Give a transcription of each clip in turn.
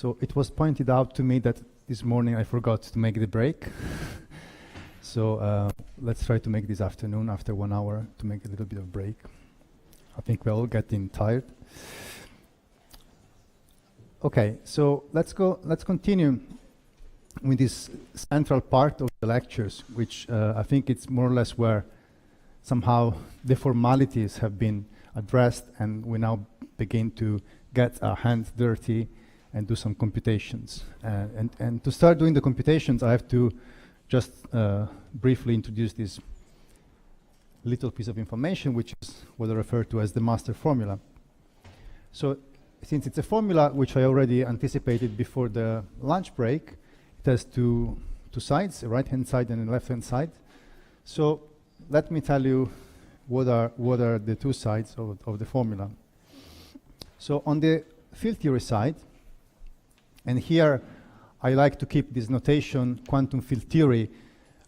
So it was pointed out to me that this morning I forgot to make the break. So let's try to make this afternoon, after 1 hour, to make a little bit of break. I think we're all getting tired. Okay, so let's continue with this central part of the lectures, which I think it's more or less where somehow the formalities have been addressed, and we now begin to get our hands dirty and do some computations. And to start doing the computations, I have to just briefly introduce this little piece of information, which is what I refer to as the master formula. So since it's a formula which I already anticipated before the lunch break, it has two sides, a right-hand side and a left-hand side. So let me tell you what are the two sides of the formula. So on the field theory side, and here I like to keep this notation quantum field theory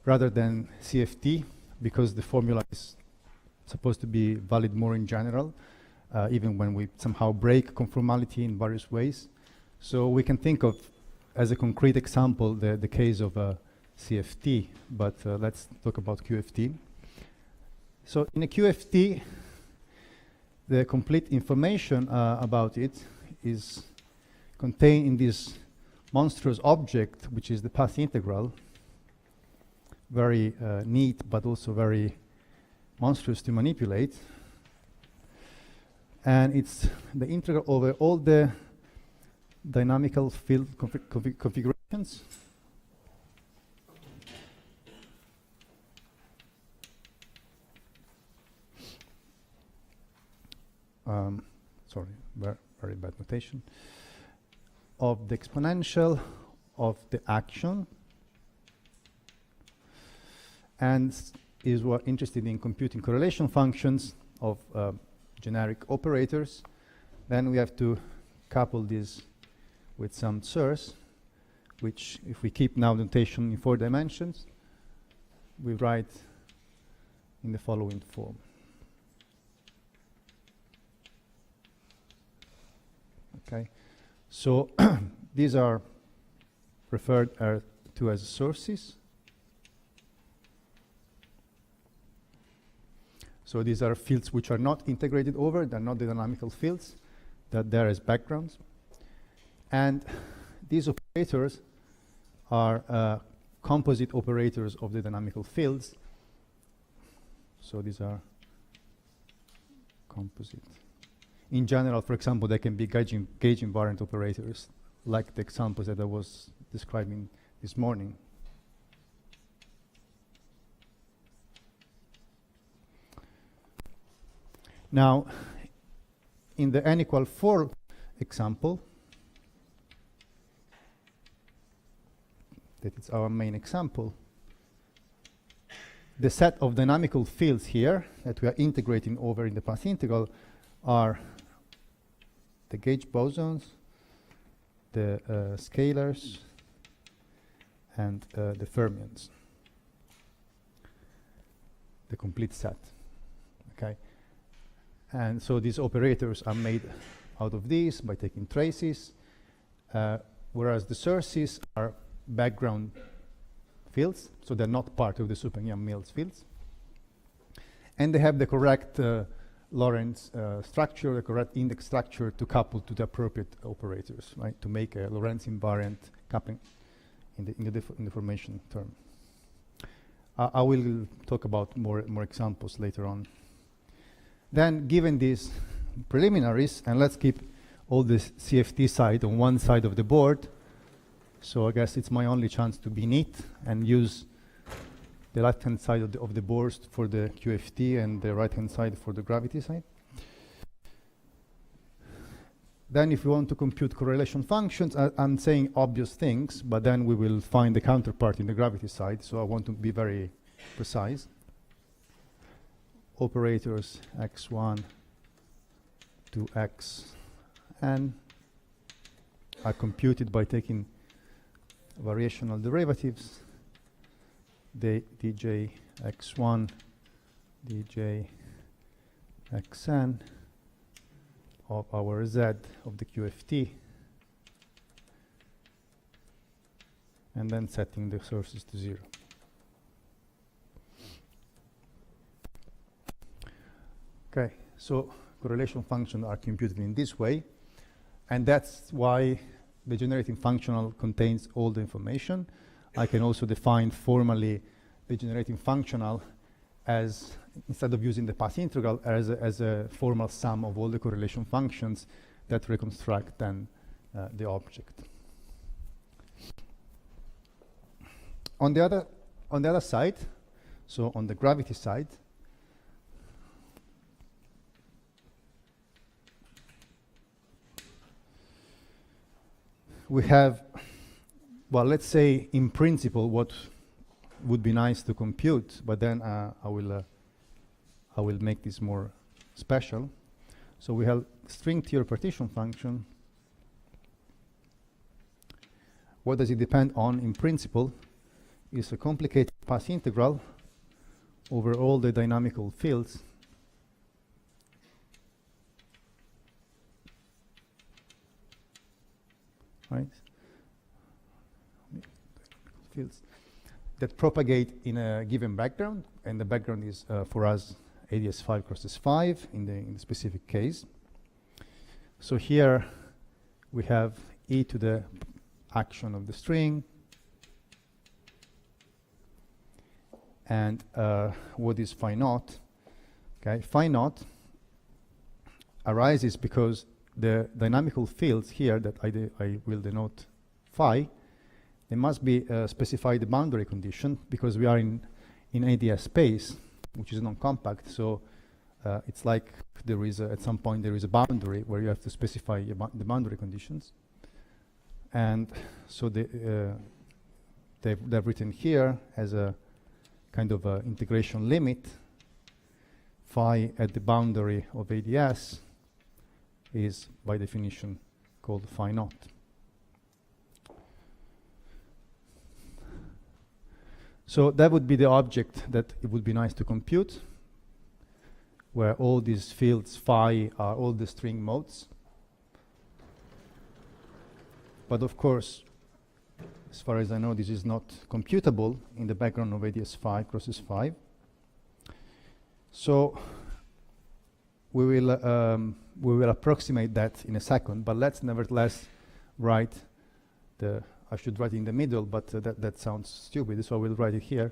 rather than CFT, because the formula is supposed to be valid more in general, even when we somehow break conformality in various ways. So we can think of, as a concrete example, the case of CFT, but let's talk about QFT. So in a QFT, the complete information about it is contained in this monstrous object, which is the path integral. Very neat, but also very monstrous to manipulate. And it's the integral over all the dynamical field configurations. Sorry, very bad notation. Of the exponential of the action, and is what interested in computing correlation functions of generic operators. Then we have to couple this with some source, which, if we keep now notation in 4 dimensions, we write in the following form. Okay, so these are referred to as sources. So these are fields which are not integrated over, they're not the dynamical fields, that there as backgrounds. And these operators are composite operators of the dynamical fields. So these are composite. In general, for example, they can be gauge invariant operators, like the examples that I was describing this morning. Now, in the n equal 4 example, that is our main example, the set of dynamical fields here that we are integrating over in the path integral are the gauge bosons, the scalars, and the fermions, the complete set. Okay, and so these operators are made out of these by taking traces, whereas the sources are background fields, so they're not part of the Supernian-Mills fields, and they have the correct Lorentz structure, the correct index structure to couple to the appropriate operators, right? To make a Lorentz invariant coupling in the formation term. I will talk about more examples later on. Then, given these preliminaries, and let's keep all this CFT side on one side of the board. So I guess it's my only chance to be neat and use the left-hand side of the board for the QFT and the right-hand side for the gravity side. Then if we want to compute correlation functions, I'm saying obvious things, but then we will find the counterpart in the gravity side, so I want to be very precise. Operators x1 to xn are computed by taking variational derivatives, the dj x1, dj xn of our z of the QFT and then setting the sources to 0. Okay, so correlation functions are computed in this way, and that's why the generating functional contains all the information. I can also define formally the generating functional as, instead of using the path integral, as a formal sum of all the correlation functions that reconstruct then the object. On the other side, so on the gravity side, we have, well, let's say in principle what would be nice to compute, but then I will make this more special. So we have string theory partition function. What does it depend on in principle? Is a complicated path integral over all the dynamical fields right? Fields that propagate in a given background, and the background is for us ADS5 crosses 5 in the specific case. So here we have e to the action of the string, and what is phi naught? Okay, phi naught arises because the dynamical fields here that I will denote phi, they must be specify the boundary condition, because we are in ADS space, which is non-compact. So it's like there is at some point there is a boundary where you have to specify the boundary conditions, and so they've written here as a kind of a integration limit. Phi at the boundary of ADS is by definition called phi naught. So that would be the object that it would be nice to compute, where all these fields phi are all the string modes. But of course, as far as I know, this is not computable in the background of ADS5 crosses 5. So we will approximate that in a second, but let's nevertheless write the, I should write in the middle, but that sounds stupid, so I will write it here.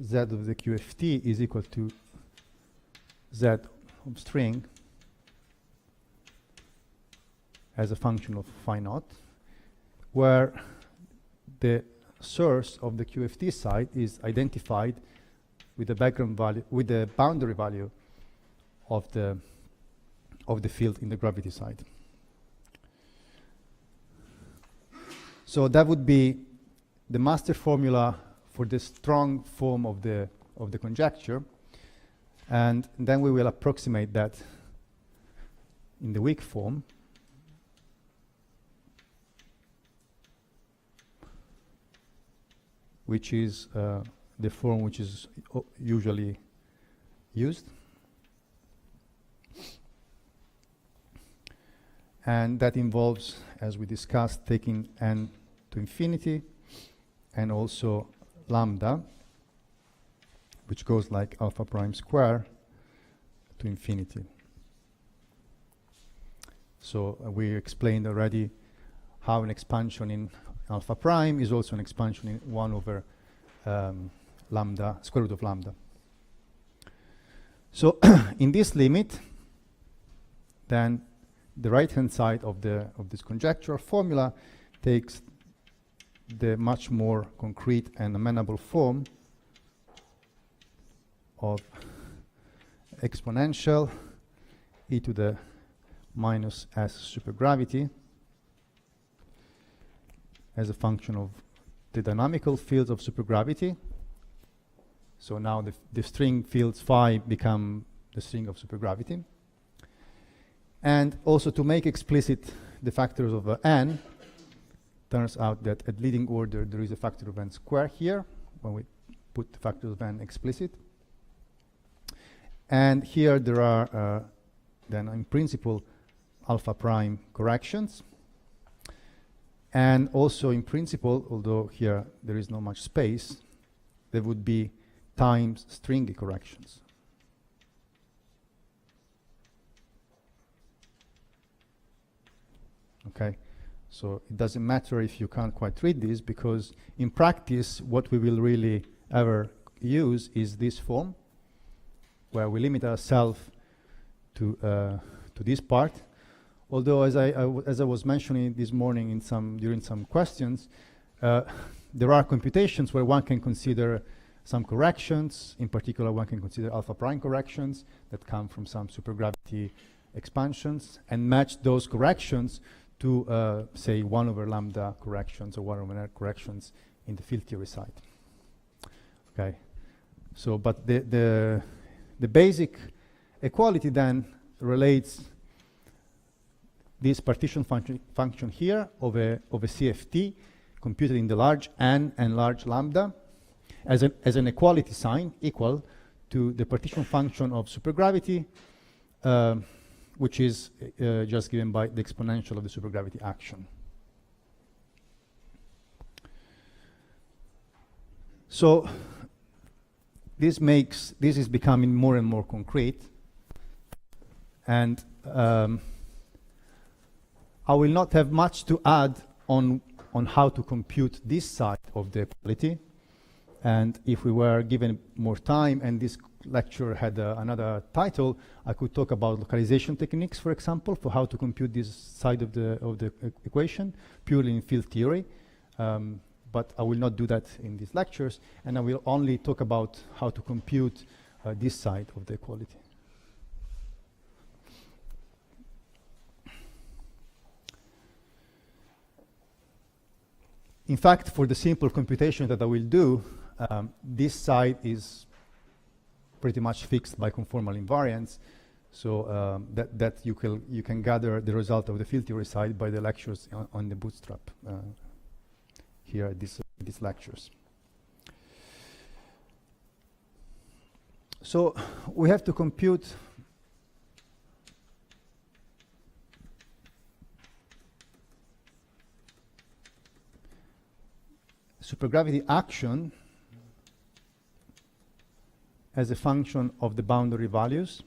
Z of the QFT is equal to Z of string as a function of phi naught, where the source of the QFT side is identified with the background value, with the boundary value of the field in the gravity side. So that would be the master formula for the strong form of the conjecture, and then we will approximate that in the weak form. Which is the form which is usually used. And that involves, as we discussed, taking n to infinity, and also lambda, which goes like alpha prime square to infinity. So we explained already how an expansion in alpha prime is also an expansion in 1 over lambda, square root of lambda. So in this limit, then the right-hand side of this conjectural formula takes the much more concrete and amenable form of exponential e to the minus s supergravity as a function of the dynamical fields of supergravity. So now the string fields phi become the string of supergravity. And also to make explicit the factors of n, turns out that at leading order there is a factor of n squared here, when we put the factors of n explicit. And here there are then in principle alpha prime corrections. And also in principle, although here there is not much space, there would be times stringy corrections. Okay, so it doesn't matter if you can't quite read this, because in practice what we will really ever use is this form, where we limit ourselves to this part. Although, as I was mentioning this morning during some questions, there are computations where one can consider some corrections. In particular, one can consider alpha prime corrections that come from some supergravity expansions and match those corrections to, say, 1 over lambda corrections or 1 over n corrections in the field theory side. Okay, so but the basic equality then relates this partition function here of a CFT computed in the large n and large lambda as an equality sign equal to the partition function of supergravity, which is just given by the exponential of the supergravity action. So this is becoming more and more concrete, and I will not have much to add on how to compute this side of the equality. And if we were given more time and this lecture had another title, I could talk about localization techniques, for example, for how to compute this side of the equation purely in field theory. But I will not do that in these lectures, and I will only talk about how to compute this side of the equality. In fact, for the simple computation that I will do, this side is pretty much fixed by conformal invariance, so that you can gather the result of the field theory side by the lectures on the bootstrap here at these lectures. So we have to compute supergravity action as a function of the boundary values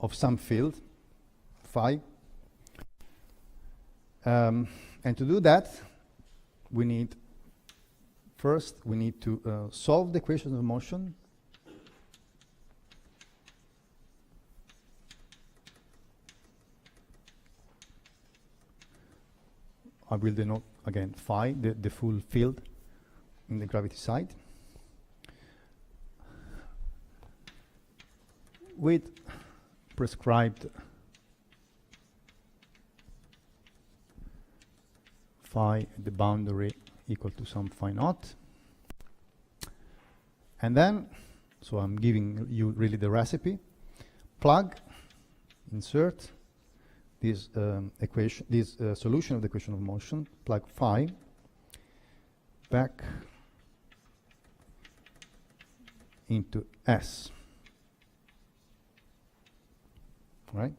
of some field phi. And to do that, we need to solve the equations of motion. I will denote again phi, the full field in the gravity side, with prescribed phi at the boundary equal to some phi naught. And then, so I'm giving you really the recipe, plug, insert this equation, this solution of the equation of motion, plug phi back into S. Right?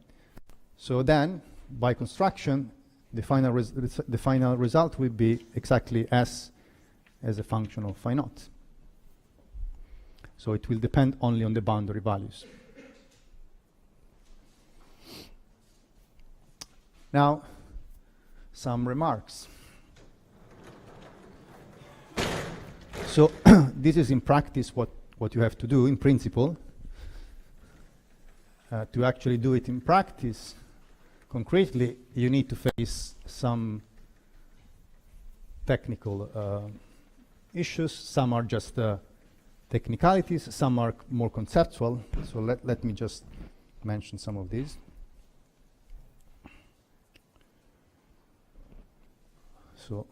So then, by construction, the final result will be exactly S as a function of phi naught. So it will depend only on the boundary values. Now, some remarks. So this is in practice what you have to do in principle. To actually do it in practice, concretely, you need to face some technical issues. Some are just technicalities, some are more conceptual. So let me just mention some of these. So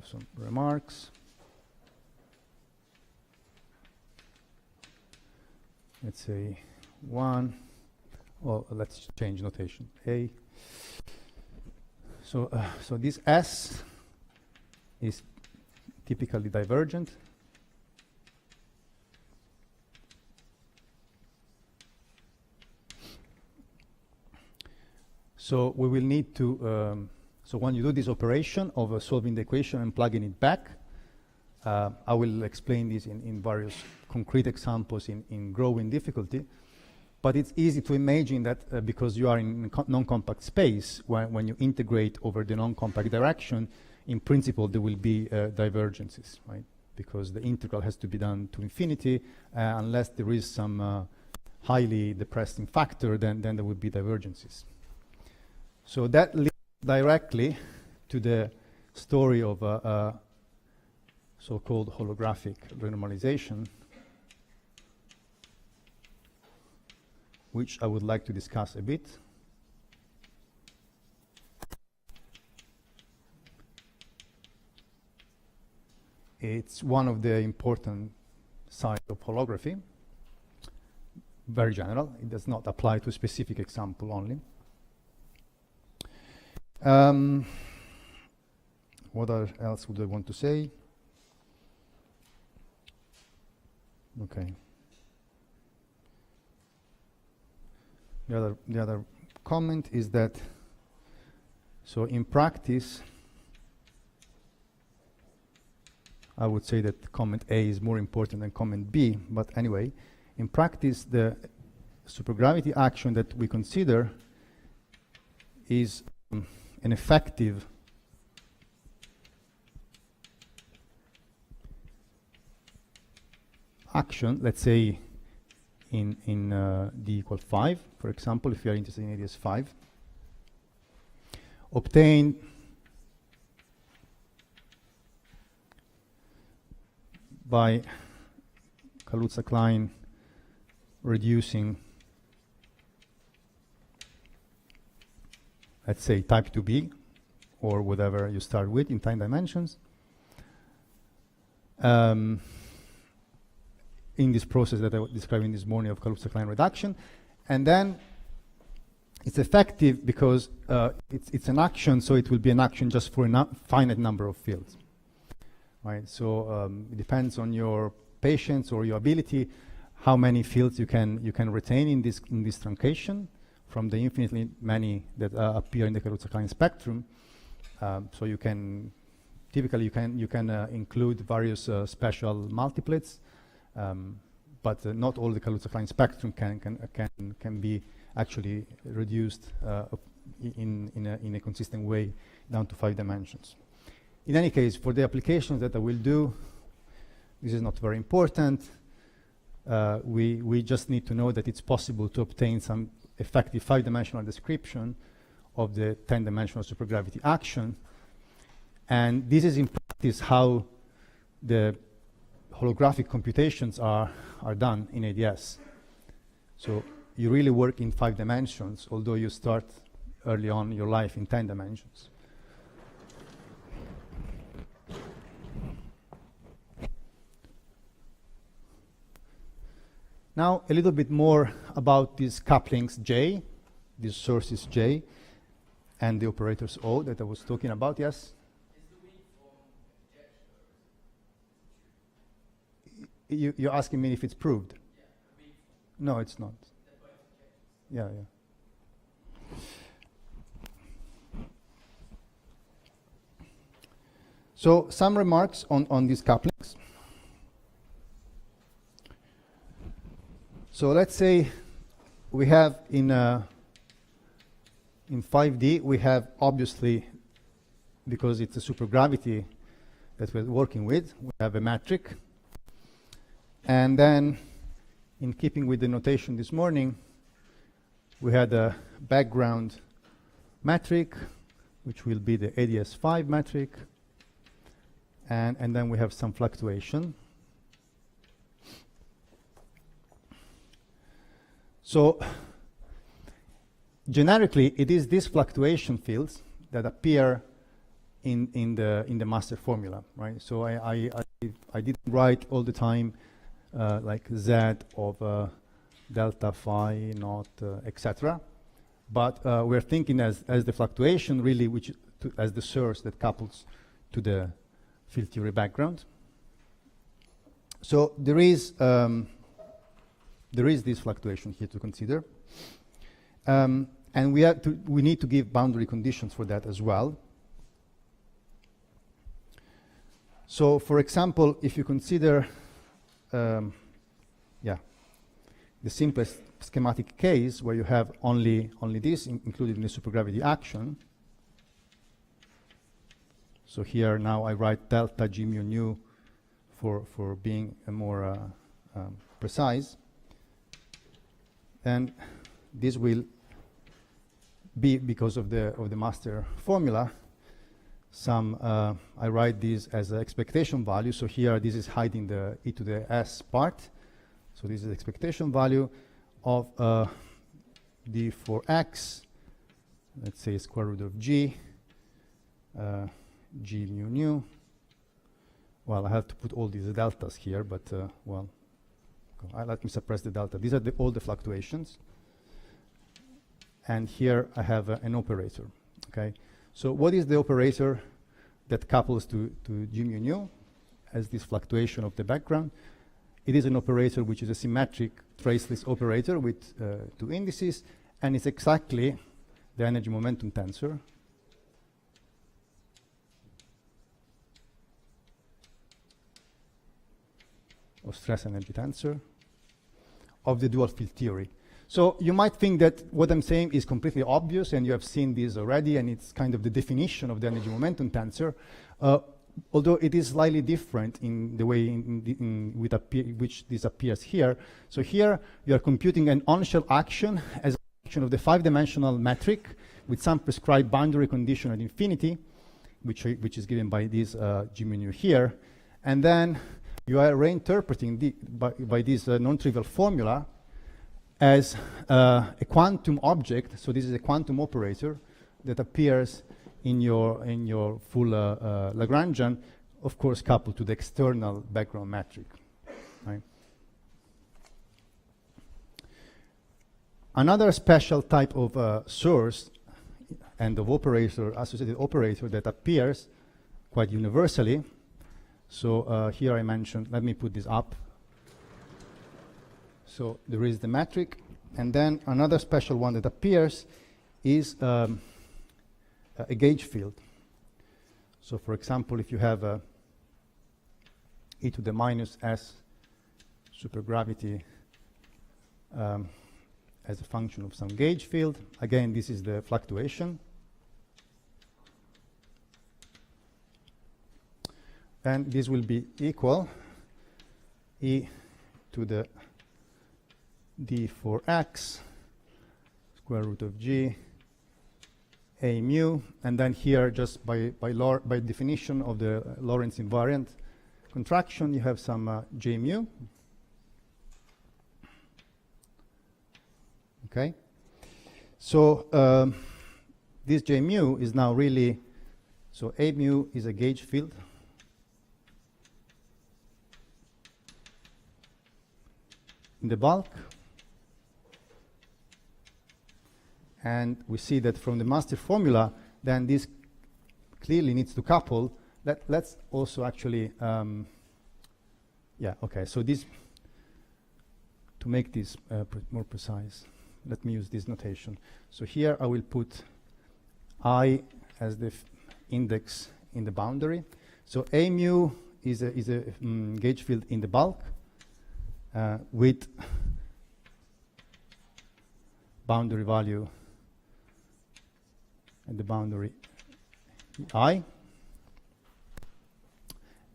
some remarks. Let's say 1. Well, let's change notation. A. So this S is typically divergent. So we will need to So when you do this operation of solving the equation and plugging it back, I will explain this in various concrete examples in growing difficulty. But it's easy to imagine that because you are in non-compact space, when you integrate over the non-compact direction, in principle there will be divergences, right? Because the integral has to be done to infinity, unless there is some highly depressing factor, then there will be divergences. So that leads directly to the story of so-called holographic renormalization, which I would like to discuss a bit. It's one of the important sides of holography, very general. It does not apply to a specific example only. What else would I want to say? Okay. The other comment is that, so in practice, I would say that comment A is more important than comment B, but anyway, in practice, the supergravity action that we consider is an effective action, let's say in d equal 5, for example, if you are interested in ADS 5, obtained by Kaluza-Klein reducing, let's say, type 2b, or whatever you start with in time dimensions. In this process that I was describing this morning of Kaluza-Klein reduction. And then it's effective because it's an action, so it will be an action just for a finite number of fields. Right? So it depends on your patience or your ability how many fields you can retain in this truncation from the infinitely many that appear in the Kaluza-Klein spectrum. So you can typically you can include various special multiplets. But not all the Kaluza-Klein spectrum can be actually reduced in a consistent way down to 5 dimensions. In any case, for the applications that I will do, this is not very important. We just need to know that it's possible to obtain some effective 5-dimensional description of the 10-dimensional supergravity action. And this is in practice how the holographic computations are done in ADS. So you really work in 5 dimensions, although you start early on in your life in 10 dimensions. Now, a little bit more about these couplings J, these sources J, and the operators O that I was talking about, yes? You're asking me if it's proved? Yeah, no, it's not. Yeah. So some remarks on these couplings. So let's say we have in 5D, we have obviously, because it's a supergravity that we're working with, we have a metric. And then, in keeping with the notation this morning, we had a background metric, which will be the ADS5 metric. And then we have some fluctuation. So generically, it is these fluctuation fields that appear in the master formula, right? So I didn't write all the time like Z of delta phi naught, etc. But we're thinking as the fluctuation really, which as the source that couples to the field theory background. So there is this fluctuation here to consider, and we need to give boundary conditions for that as well. So, for example, if you consider the simplest schematic case where you have only this included in the supergravity action. So here now I write delta g mu nu for being more precise. And this will be, because of the master formula, some I write this as an expectation value. So here this is hiding the e to the s part. So this is the expectation value of d for x, let's say square root of g, g mu nu. Well, I have to put all these deltas here, but well, let me suppress the delta. These are all the fluctuations. And here I have an operator, okay? So what is the operator that couples to g mu nu as this fluctuation of the background? It is an operator which is a symmetric traceless operator with two indices, and it's exactly the energy momentum tensor or stress energy tensor of the dual field theory. So you might think that what I'm saying is completely obvious, and you have seen this already, and it's kind of the definition of the energy momentum tensor, although it is slightly different in the way which this appears here. So here you are computing an on-shell action as a function of the 5-dimensional metric with some prescribed boundary condition at infinity, which is given by this g mu nu here, and then you are reinterpreting by this non-trivial formula as a quantum object. So this is a quantum operator that appears in your full Lagrangian, of course, coupled to the external background metric. Right? Another special type of source and of operator, associated operator, that appears quite universally. So here I mentioned, let me put this up. So there is the metric, and then another special one that appears is a gauge field. So for example, if you have a e to the minus s supergravity as a function of some gauge field, again, this is the fluctuation. And this will be equal e to the d for x square root of g a mu, and then here, just by definition of the Lorentz invariant contraction, you have some j mu. Okay, so this j mu is now really, so a mu is a gauge field in the bulk. And we see that from the master formula, then this clearly needs to couple. Let's also actually, so this, to make this more precise, let me use this notation. So here I will put I as the index in the boundary. So A mu is a gauge field in the bulk with boundary value at the boundary I.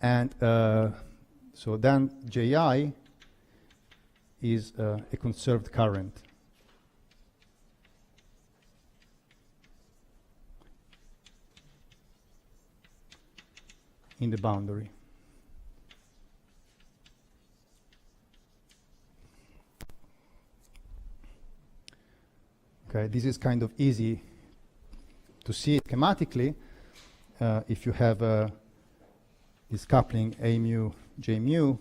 And so then Ji is a conserved current. In the boundary. Okay, this is kind of easy to see schematically. If you have this coupling A mu, J mu,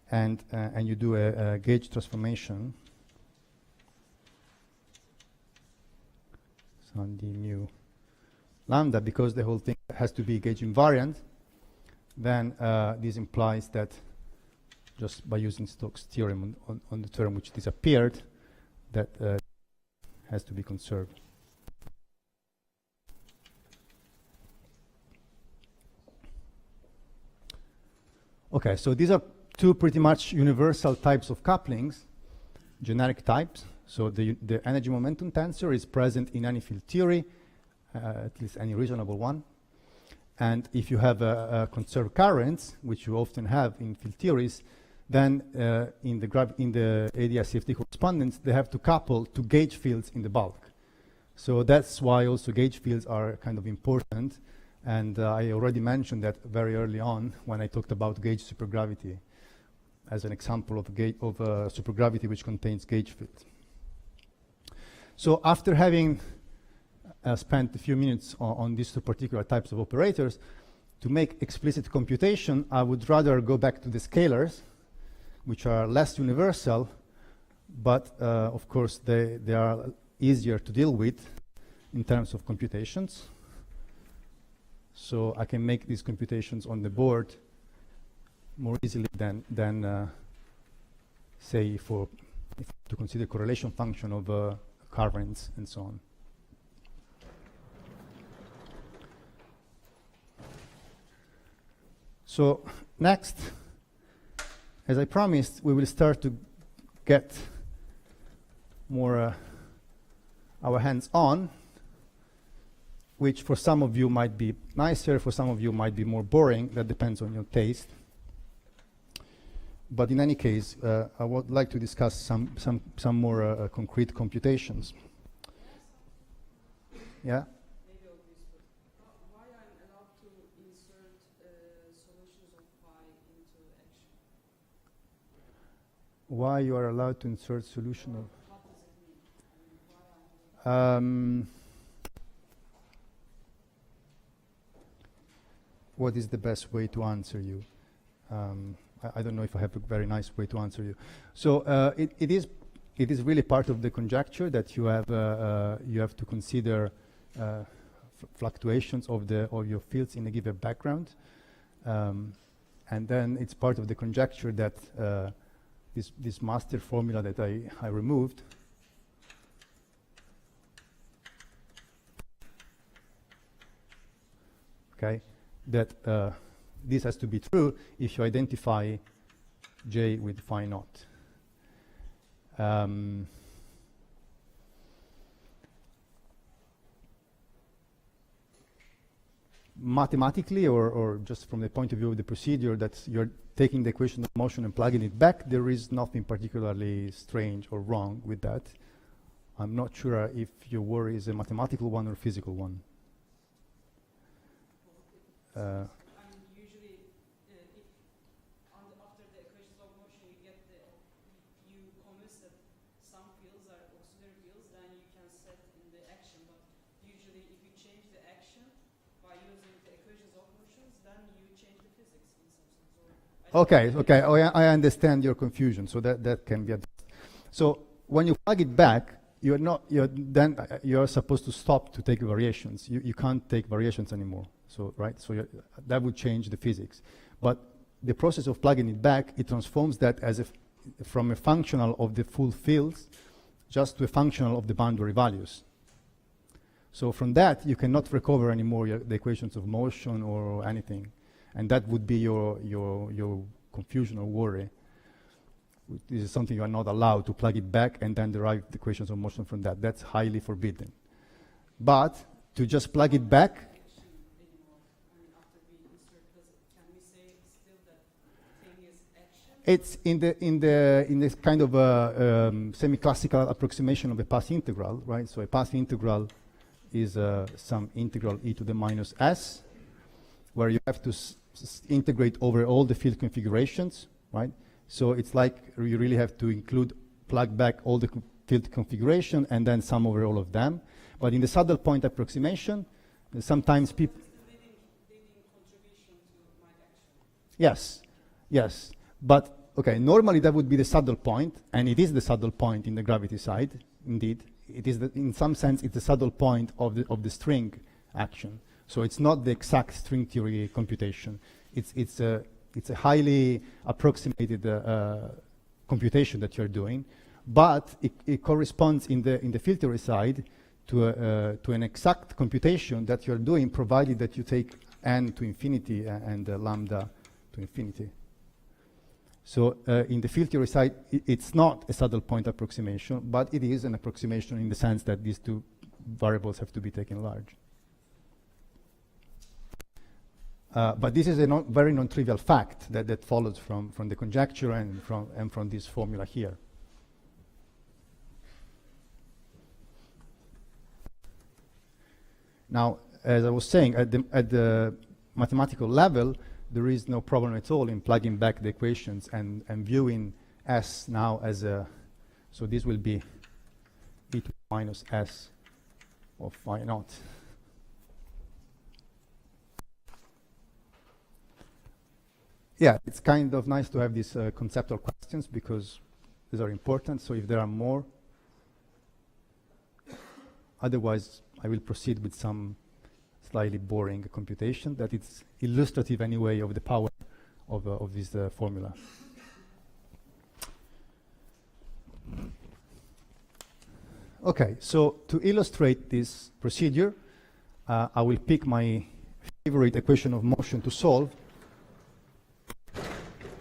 and you do a gauge transformation, so d mu lambda, because the whole thing has to be gauge invariant, then this implies that just by using Stokes' theorem on the term which disappeared, that has to be conserved. Okay, so these are two pretty much universal types of couplings, generic types. So the energy momentum tensor is present in any field theory, at least any reasonable one. And if you have a conserved currents, which you often have in field theories, then in the ADS-CFT correspondence, they have to couple to gauge fields in the bulk. So that's why also gauge fields are kind of important. And I already mentioned that very early on when I talked about gauge supergravity as an example of supergravity which contains gauge fields. So after having spent a few minutes on these two particular types of operators, to make explicit computation, I would rather go back to the scalars, which are less universal, but of course they are easier to deal with in terms of computations. So I can make these computations on the board more easily than say, if to consider correlation function of currents and so on. So next, as I promised, we will start to get more our hands on, which for some of you might be nicer, for some of you might be more boring. That depends on your taste. But in any case, I would like to discuss some more concrete computations. Yeah? Maybe obvious, but why I'm allowed to insert solutions of phi into action? Why you are allowed to insert solution of... What does it mean? I mean, why what is the best way to answer you? I don't know if I have a very nice way to answer you. So it is really part of the conjecture that you have to consider fluctuations of your fields in a given background, and then it's part of the conjecture that this master formula that I removed okay, that this has to be true if you identify J with phi naught. Mathematically, or just from the point of view of the procedure, that you're taking the equation of motion and plugging it back, there is nothing particularly strange or wrong with that. I'm not sure if your worry is a mathematical one or a physical one. I mean, usually, if after the equations of motion you promise that some fields are auxiliary fields, then you can set in the action. But usually, if you change the action by using the equations of motions, then you change the physics in some sense. Okay. Oh, yeah, I understand your confusion. So that can be addressed. So when you plug it back, you're supposed to stop to take variations. You can't take variations anymore. So right, so that would change the physics. But the process of plugging it back, it transforms that as from a functional of the full fields just to a functional of the boundary values. So from that, you cannot recover anymore the equations of motion or anything, and that would be your confusion or worry. This is something you are not allowed to plug it back and then derive the equations of motion from that. That's highly forbidden. But to just plug it back. It's in this kind of semi-classical approximation of a path integral, right? So a path integral is some integral e to the minus s, where you have to integrate over all the field configurations, right? So it's like you really have to plug back all the field configuration and then sum over all of them. But in the saddle point approximation, sometimes people... leading contribution to my action. Yes. But, okay, normally that would be the saddle point, and it is the saddle point in the gravity side, indeed. It is, in some sense, it's the saddle point of the string action. So it's not the exact string theory computation. It's a highly approximated computation that you're doing, but it corresponds in the field theory side to an exact computation that you're doing, provided that you take n to infinity and lambda to infinity. So in the field theory side, it's not a saddle point approximation, but it is an approximation in the sense that these two variables have to be taken large. But this is a very non-trivial fact that follows from the conjecture and from this formula here. Now, as I was saying, at the mathematical level, there is no problem at all in plugging back the equations and viewing S now as a, so this will be e to minus S of phi naught. Yeah, it's kind of nice to have these conceptual questions because these are important. So if there are more, otherwise I will proceed with some slightly boring computation that it's illustrative anyway of the power of this formula. Okay, so to illustrate this procedure, I will pick my favorite equation of motion to solve,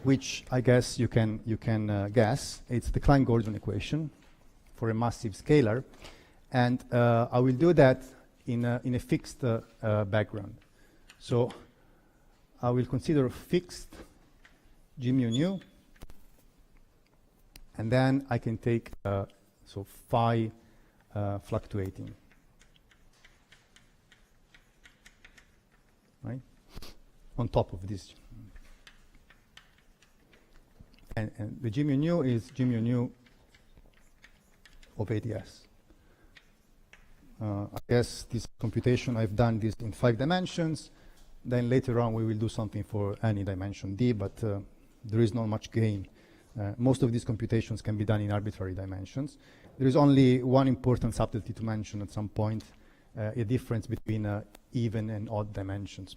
which I guess you can guess. It's the Klein-Gordon equation for a massive scalar, and I will do that in a fixed background. So I will consider fixed g mu nu, and then I can take so phi fluctuating, right, on top of this. And the g mu nu is g mu nu of ADS. I guess this computation, I've done this in 5 dimensions. Then later on we will do something for any dimension d, but there is not much gain. Most of these computations can be done in arbitrary dimensions. There is only one important subtlety to mention at some point, a difference between even and odd dimensions.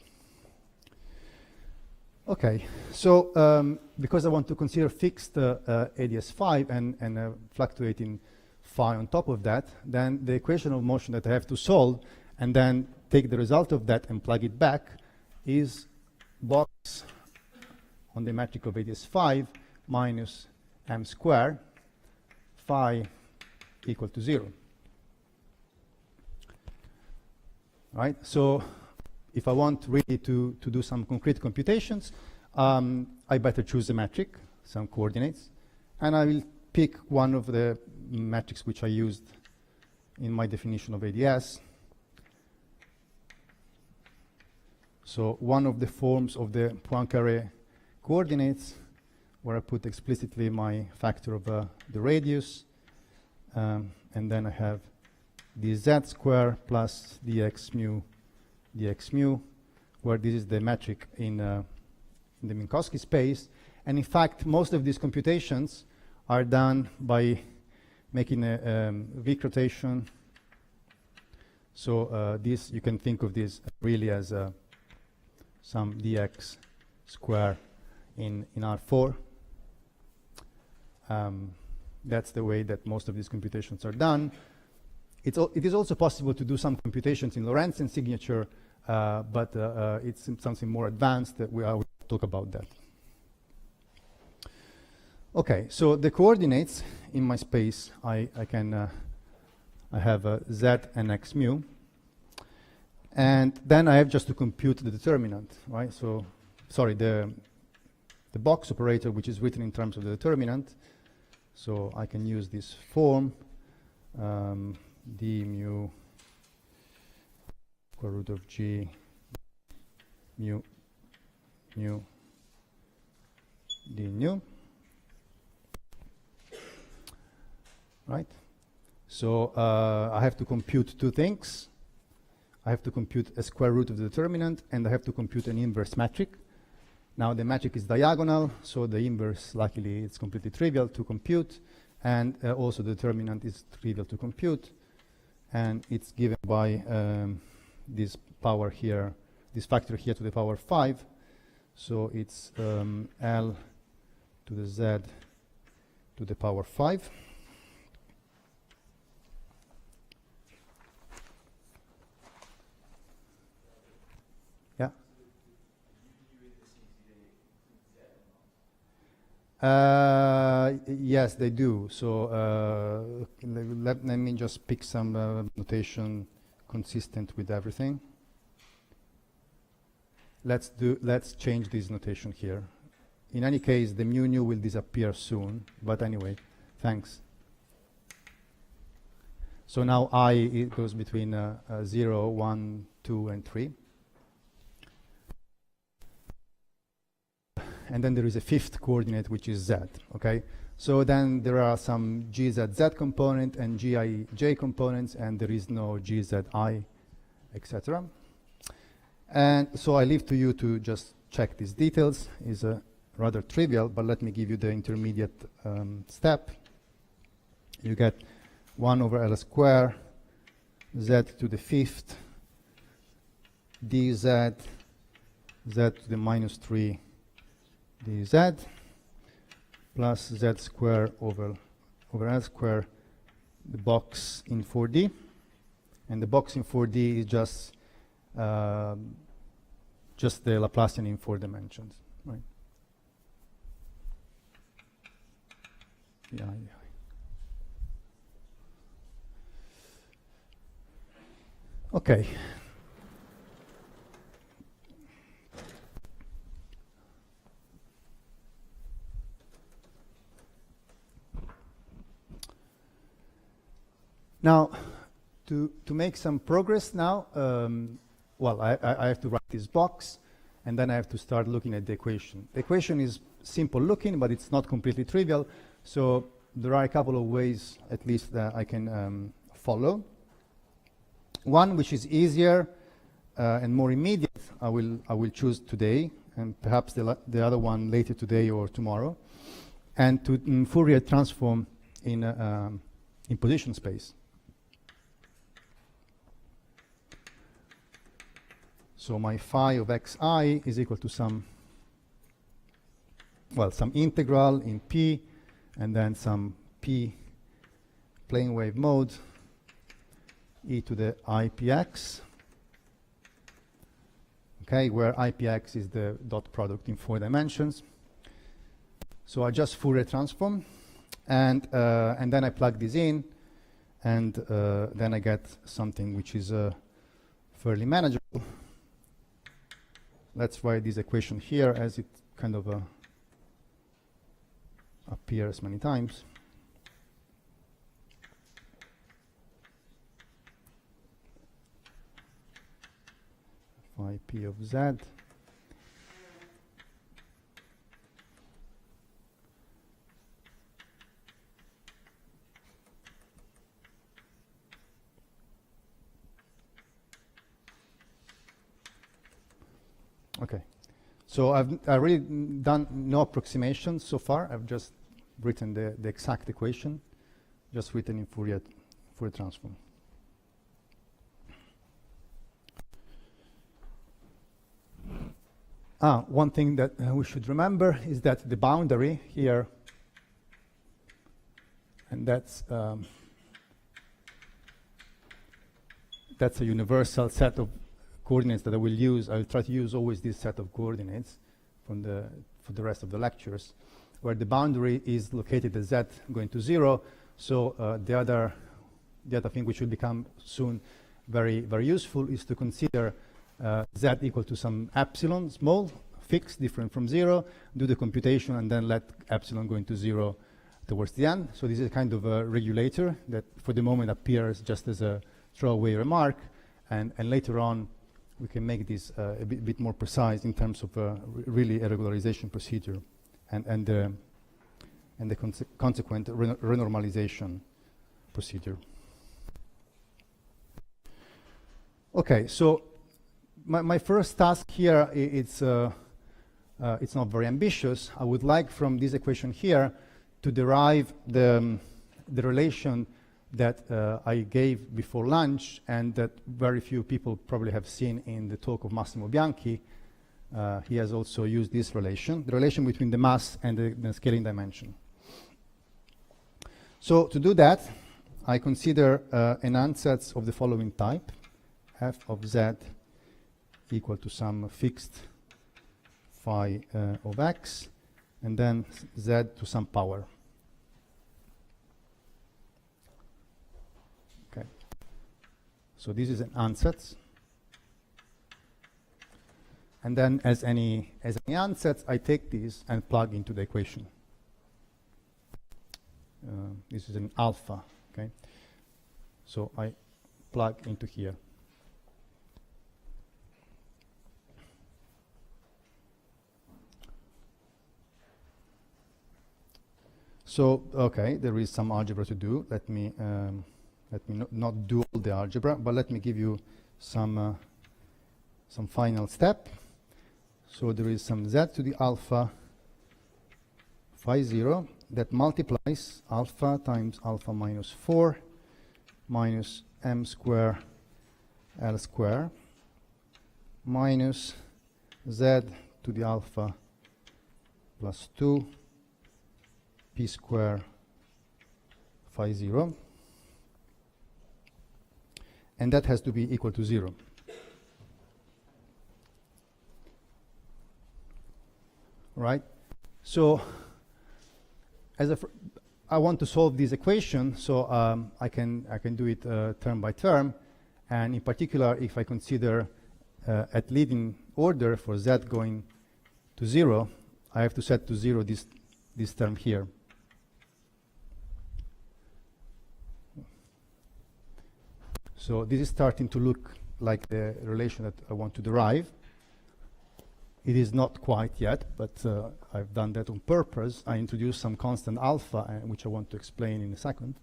Okay, so because I want to consider fixed ADS5 and fluctuating phi on top of that, then the equation of motion that I have to solve and then take the result of that and plug it back is box on the metric of ADS5 minus m squared phi equal to 0. Right? So if I want really to do some concrete computations, I better choose a metric, some coordinates, and I will pick one of the metrics which I used in my definition of ADS. So one of the forms of the Poincare coordinates, where I put explicitly my factor of the radius, and then I have dz square plus dx mu, where this is the metric in the Minkowski space. And in fact, most of these computations are done by making a Wick rotation. So this, you can think of this really as some dx square in R4. That's the way that most of these computations are done. It is also possible to do some computations in Lorentzian signature, but it's something more advanced that I will talk about that. Okay, so the coordinates in my space, I have z and x mu, and then I have just to compute the determinant, right? So, sorry, the box operator, which is written in terms of the determinant. So I can use this form, d mu square root of g mu d nu, right? So I have to compute two things. I have to compute a square root of the determinant, and I have to compute an inverse metric. Now the metric is diagonal, so the inverse, luckily, it's completely trivial to compute, and also the determinant is trivial to compute, and it's given by this power here, this factor here to the power 5. So it's L to the Z to the power 5. Yes, they do. So let me just pick some notation consistent with everything. Let's change this notation here. In any case, the mu nu will disappear soon. But anyway, thanks. So now I, it goes between 0, 1, 2, and 3. And then there is a fifth coordinate, which is z, okay? So then there are some gzz component and gij components, and there is no gzi, etc. And so I leave to you to just check these details. Is rather trivial, but let me give you the intermediate step. You get 1 over L square, z to the fifth, dz, z to the minus 3, dz, plus z square over L square, the box in 4D. And the box in 4D is just the Laplacian in 4 dimensions, right? Yeah. Okay. Now, to make some progress now, well, I have to write this box, and then I have to start looking at the equation. The equation is simple looking, but it's not completely trivial. So there are a couple of ways, at least, that I can follow. One which is easier and more immediate, I will choose today, and perhaps the other one later today or tomorrow, and to Fourier transform in position space. So my phi of xi is equal to some integral in p, and then some p plane wave mode e to the ipx, okay, where ipx is the dot product in 4 dimensions. So I just Fourier transform, and then I plug this in, and then I get something which is fairly manageable. Let's write this equation here as it kind of appears many times. Phi p of z Okay, so I've really done no approximations so far. I've just written the exact equation, just written in Fourier transform. One thing that we should remember is that the boundary here, and that's a universal set of coordinates that I will use. I'll try to use always this set of coordinates for the rest of the lectures, where the boundary is located at z going to 0. So the other thing which will become soon very, very useful is to consider z equal to some epsilon, small, fixed, different from 0, do the computation, and then let epsilon go into 0 towards the end. So this is a kind of a regulator that for the moment appears just as a throwaway remark, and later on we can make this a bit more precise in terms of really a regularization procedure and the consequent renormalization procedure. Okay, so my first task here, it's not very ambitious. I would like from this equation here to derive the relation that I gave before lunch, and that very few people probably have seen in the talk of Massimo Bianchi. He has also used this relation, the relation between the mass and the scaling dimension. So to do that, I consider an ansatz of the following type: f of z equal to some fixed phi of x, and then z to some power. Okay. So this is an ansatz. And then as any ansatz, I take this and plug into the equation. This is an alpha, okay? So I plug into here. So, okay, there is some algebra to do. Let me not do all the algebra, but let me give you some final step. So there is some z to the alpha phi 0 that multiplies alpha times alpha minus 4 minus m square L square minus z to the alpha plus 2 p square phi 0, and that has to be equal to 0. Right? So I want to solve this equation, so I can do it term by term, and in particular, if I consider at leading order for z going to 0, I have to set to 0 this term here. So this is starting to look like the relation that I want to derive. It is not quite yet, but I've done that on purpose. I introduced some constant alpha, which I want to explain in a second.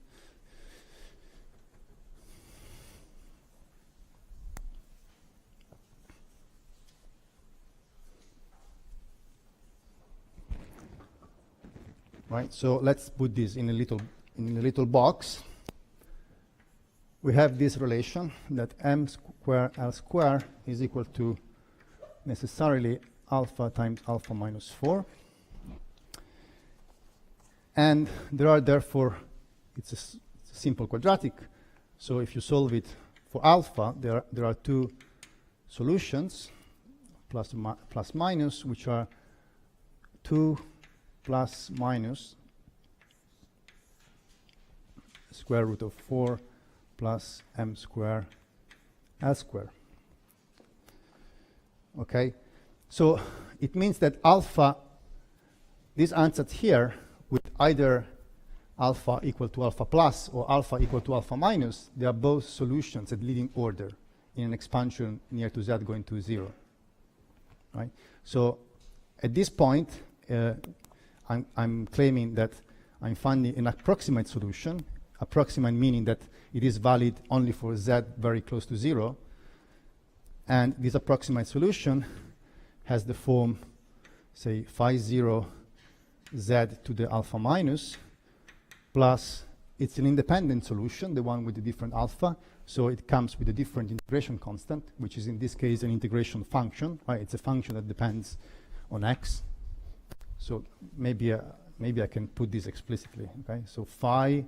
Right, so let's put this in a little box. We have this relation that m square L square is equal to necessarily alpha times alpha minus 4. And there are therefore, it's a simple quadratic. So if you solve it for alpha, there are two solutions, plus minus, which are 2 plus minus square root of 4 plus m square L square. Okay, so it means that alpha, this ansatz here, with either alpha equal to alpha plus or alpha equal to alpha minus, they are both solutions at leading order in an expansion near to z going to 0. Right? So at this point, I'm claiming that I'm finding an approximate solution, approximate meaning that it is valid only for z very close to 0. And this approximate solution has the form, say, phi 0 z to the alpha minus, plus it's an independent solution, the one with the different alpha, so it comes with a different integration constant, which is in this case an integration function. Right? It's a function that depends on x. So maybe I can put this explicitly. Okay? So phi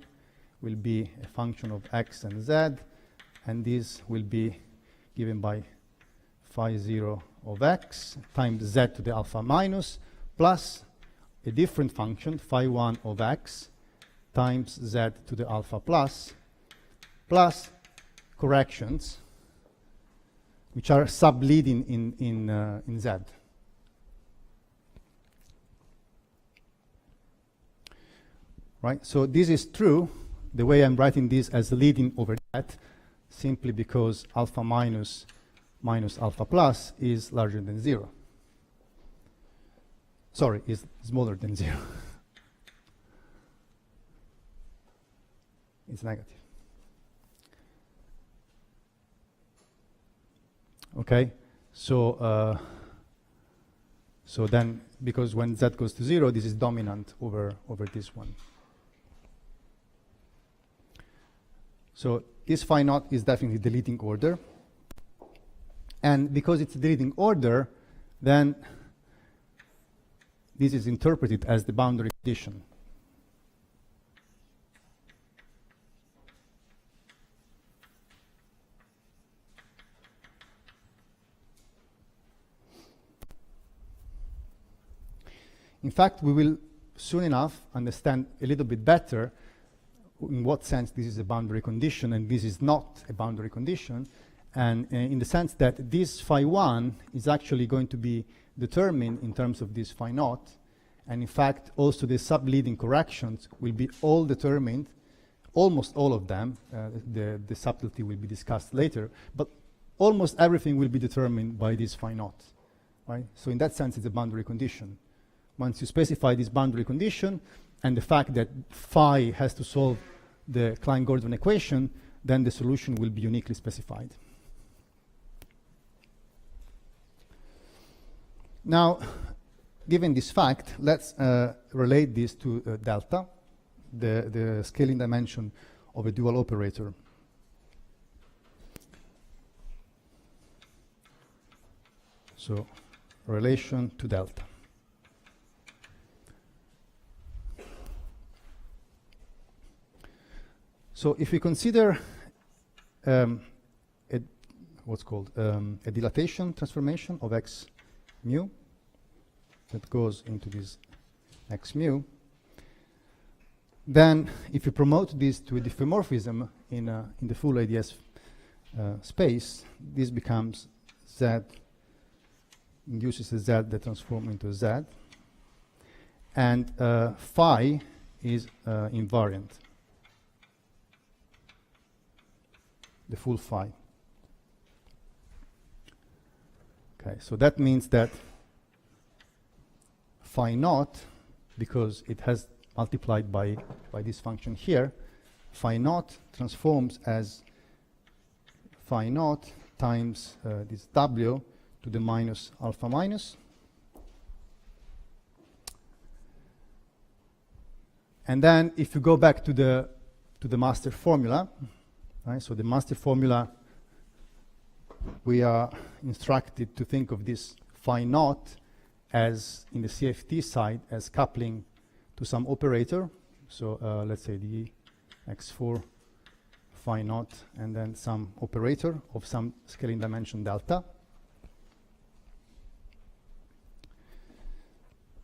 will be a function of x and z, and this will be given by phi 0 of x times z to the alpha minus plus a different function, phi 1 of x times z to the alpha plus corrections which are subleading in z. Right? So this is true. The way I'm writing this as leading over that, simply because alpha minus alpha plus is larger than 0. Sorry, is smaller than 0. It's negative. Okay, so then, because when z goes to 0, this is dominant over this one. So this phi naught is definitely the leading order. And because it's the leading order, then this is interpreted as the boundary condition. In fact, we will soon enough understand a little bit better in what sense this is a boundary condition and this is not a boundary condition, and in the sense that this phi 1 is actually going to be determined in terms of this phi naught, and in fact also the subleading corrections will be all determined, almost all of them, the subtlety will be discussed later, but almost everything will be determined by this phi naught, right? So in that sense it's a boundary condition. Once you specify this boundary condition and the fact that phi has to solve the Klein-Gordon equation, then the solution will be uniquely specified. Now, given this fact, let's relate this to delta, the scaling dimension of a dual operator. So, relation to delta. So if we consider what's called a dilatation transformation of x mu that goes into this x mu, then if you promote this to a diffeomorphism in the full ADS space, this becomes z, induces a z that transforms into a z, and phi is invariant. The full phi. Okay, so that means that phi naught, because it has multiplied by this function here, phi naught transforms as phi naught times this w to the minus alpha minus. And then if you go back to the master formula, right, so the master formula, we are instructed to think of this phi naught as, in the CFT side, as coupling to some operator. So let's say the x4 phi naught and then some operator of some scaling dimension delta.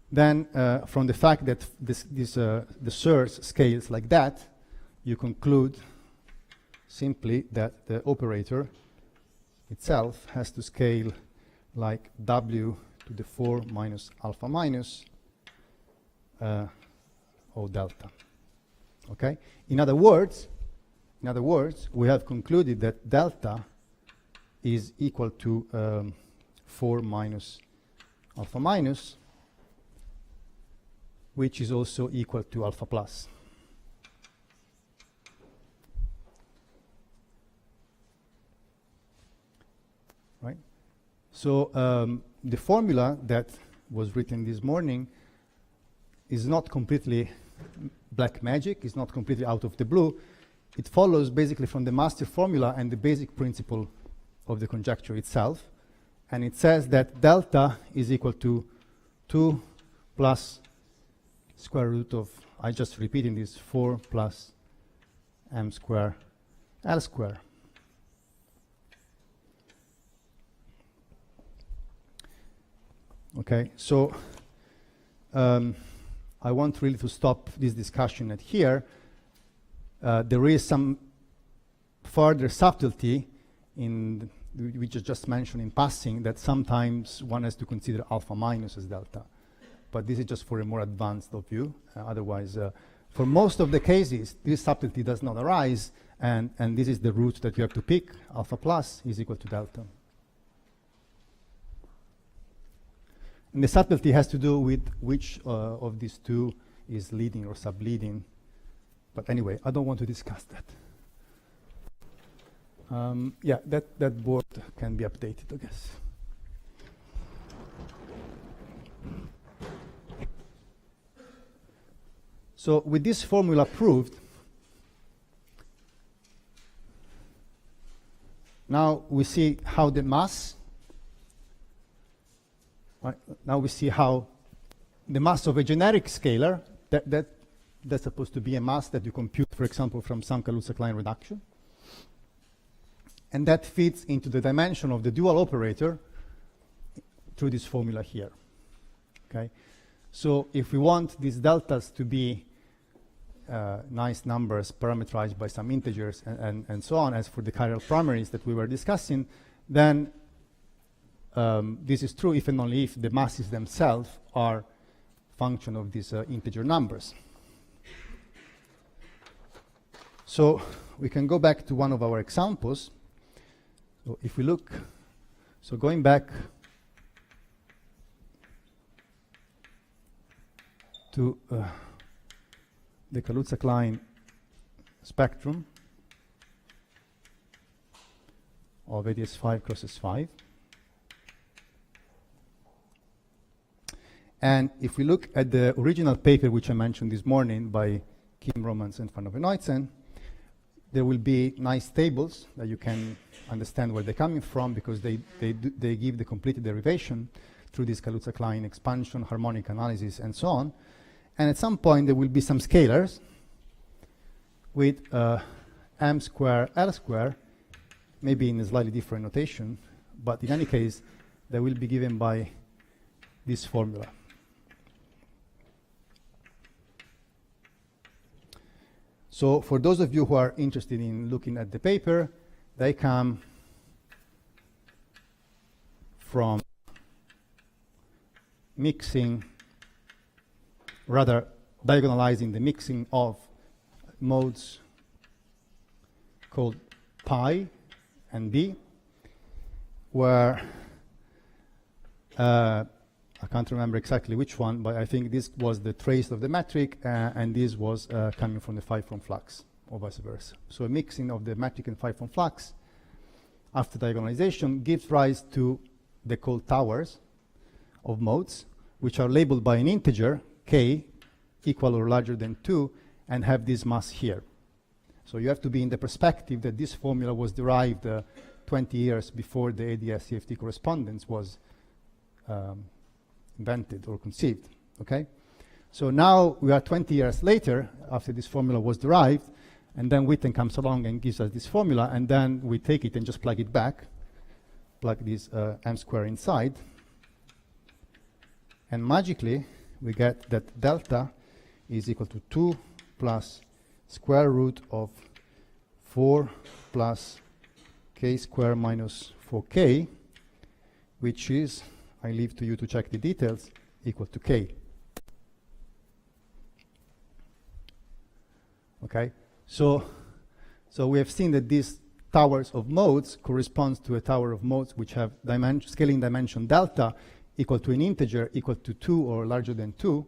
Then from the fact that the source scales like that, you conclude simply that the operator itself has to scale like w to the 4 minus alpha minus O delta. Okay? In other words, we have concluded that delta is equal to 4 minus alpha minus, which is also equal to alpha plus. Right? So the formula that was written this morning is not completely black magic, it's not completely out of the blue. It follows basically from the master formula and the basic principle of the conjecture itself. And it says that delta is equal to 2 plus square root of, I just repeating this, 4 plus m square L square. Okay, so I want really to stop this discussion at here. There is some further subtlety in which I just mentioned in passing, that sometimes one has to consider alpha minus as delta. But this is just for a more advanced view. Otherwise, for most of the cases, this subtlety does not arise, and this is the root that you have to pick. Alpha plus is equal to delta. And the subtlety has to do with which of these two is leading or subleading. But anyway, I don't want to discuss that. Yeah, that board can be updated, I guess. So with this formula proved, now we see how the mass, right, now we see how the mass of a generic scalar, that's supposed to be a mass that you compute, for example, from some Kaluza-Klein reduction. And that fits into the dimension of the dual operator through this formula here. Okay? So if we want these deltas to be nice numbers parameterized by some integers and so on, as for the chiral primaries that we were discussing, then this is true if and only if the masses themselves are function of these integer numbers. So we can go back to one of our examples. So if we look, so going back to the Kaluza-Klein spectrum of ADS5 cross S5. And if we look at the original paper which I mentioned this morning by Kim Romans and Van Overnoytzen, there will be nice tables that you can understand where they're coming from, because they give the complete derivation through this Kaluza-Klein expansion, harmonic analysis, and so on. And at some point, there will be some scalars with m square L square, maybe in a slightly different notation, but in any case, they will be given by this formula. So for those of you who are interested in looking at the paper, they come from mixing, rather diagonalizing the mixing of modes called pi and b, where I can't remember exactly which one, but I think this was the trace of the metric, and this was coming from the phi from flux, or vice versa. So a mixing of the metric and phi from flux after diagonalization gives rise to the called towers of modes, which are labeled by an integer, k, equal or larger than 2, and have this mass here. So you have to be in the perspective that this formula was derived 20 years before the ADS-CFT correspondence was invented or conceived, okay? So now we are 20 years later after this formula was derived, and then Witten comes along and gives us this formula, and then we take it and just plug it back, plug this m square inside, and magically we get that delta is equal to 2 plus square root of 4 plus k square minus 4k, which is, I leave to you to check the details, equal to k. Okay, so we have seen that these towers of modes corresponds to a tower of modes which have scaling dimension delta equal to an integer equal to 2 or larger than 2,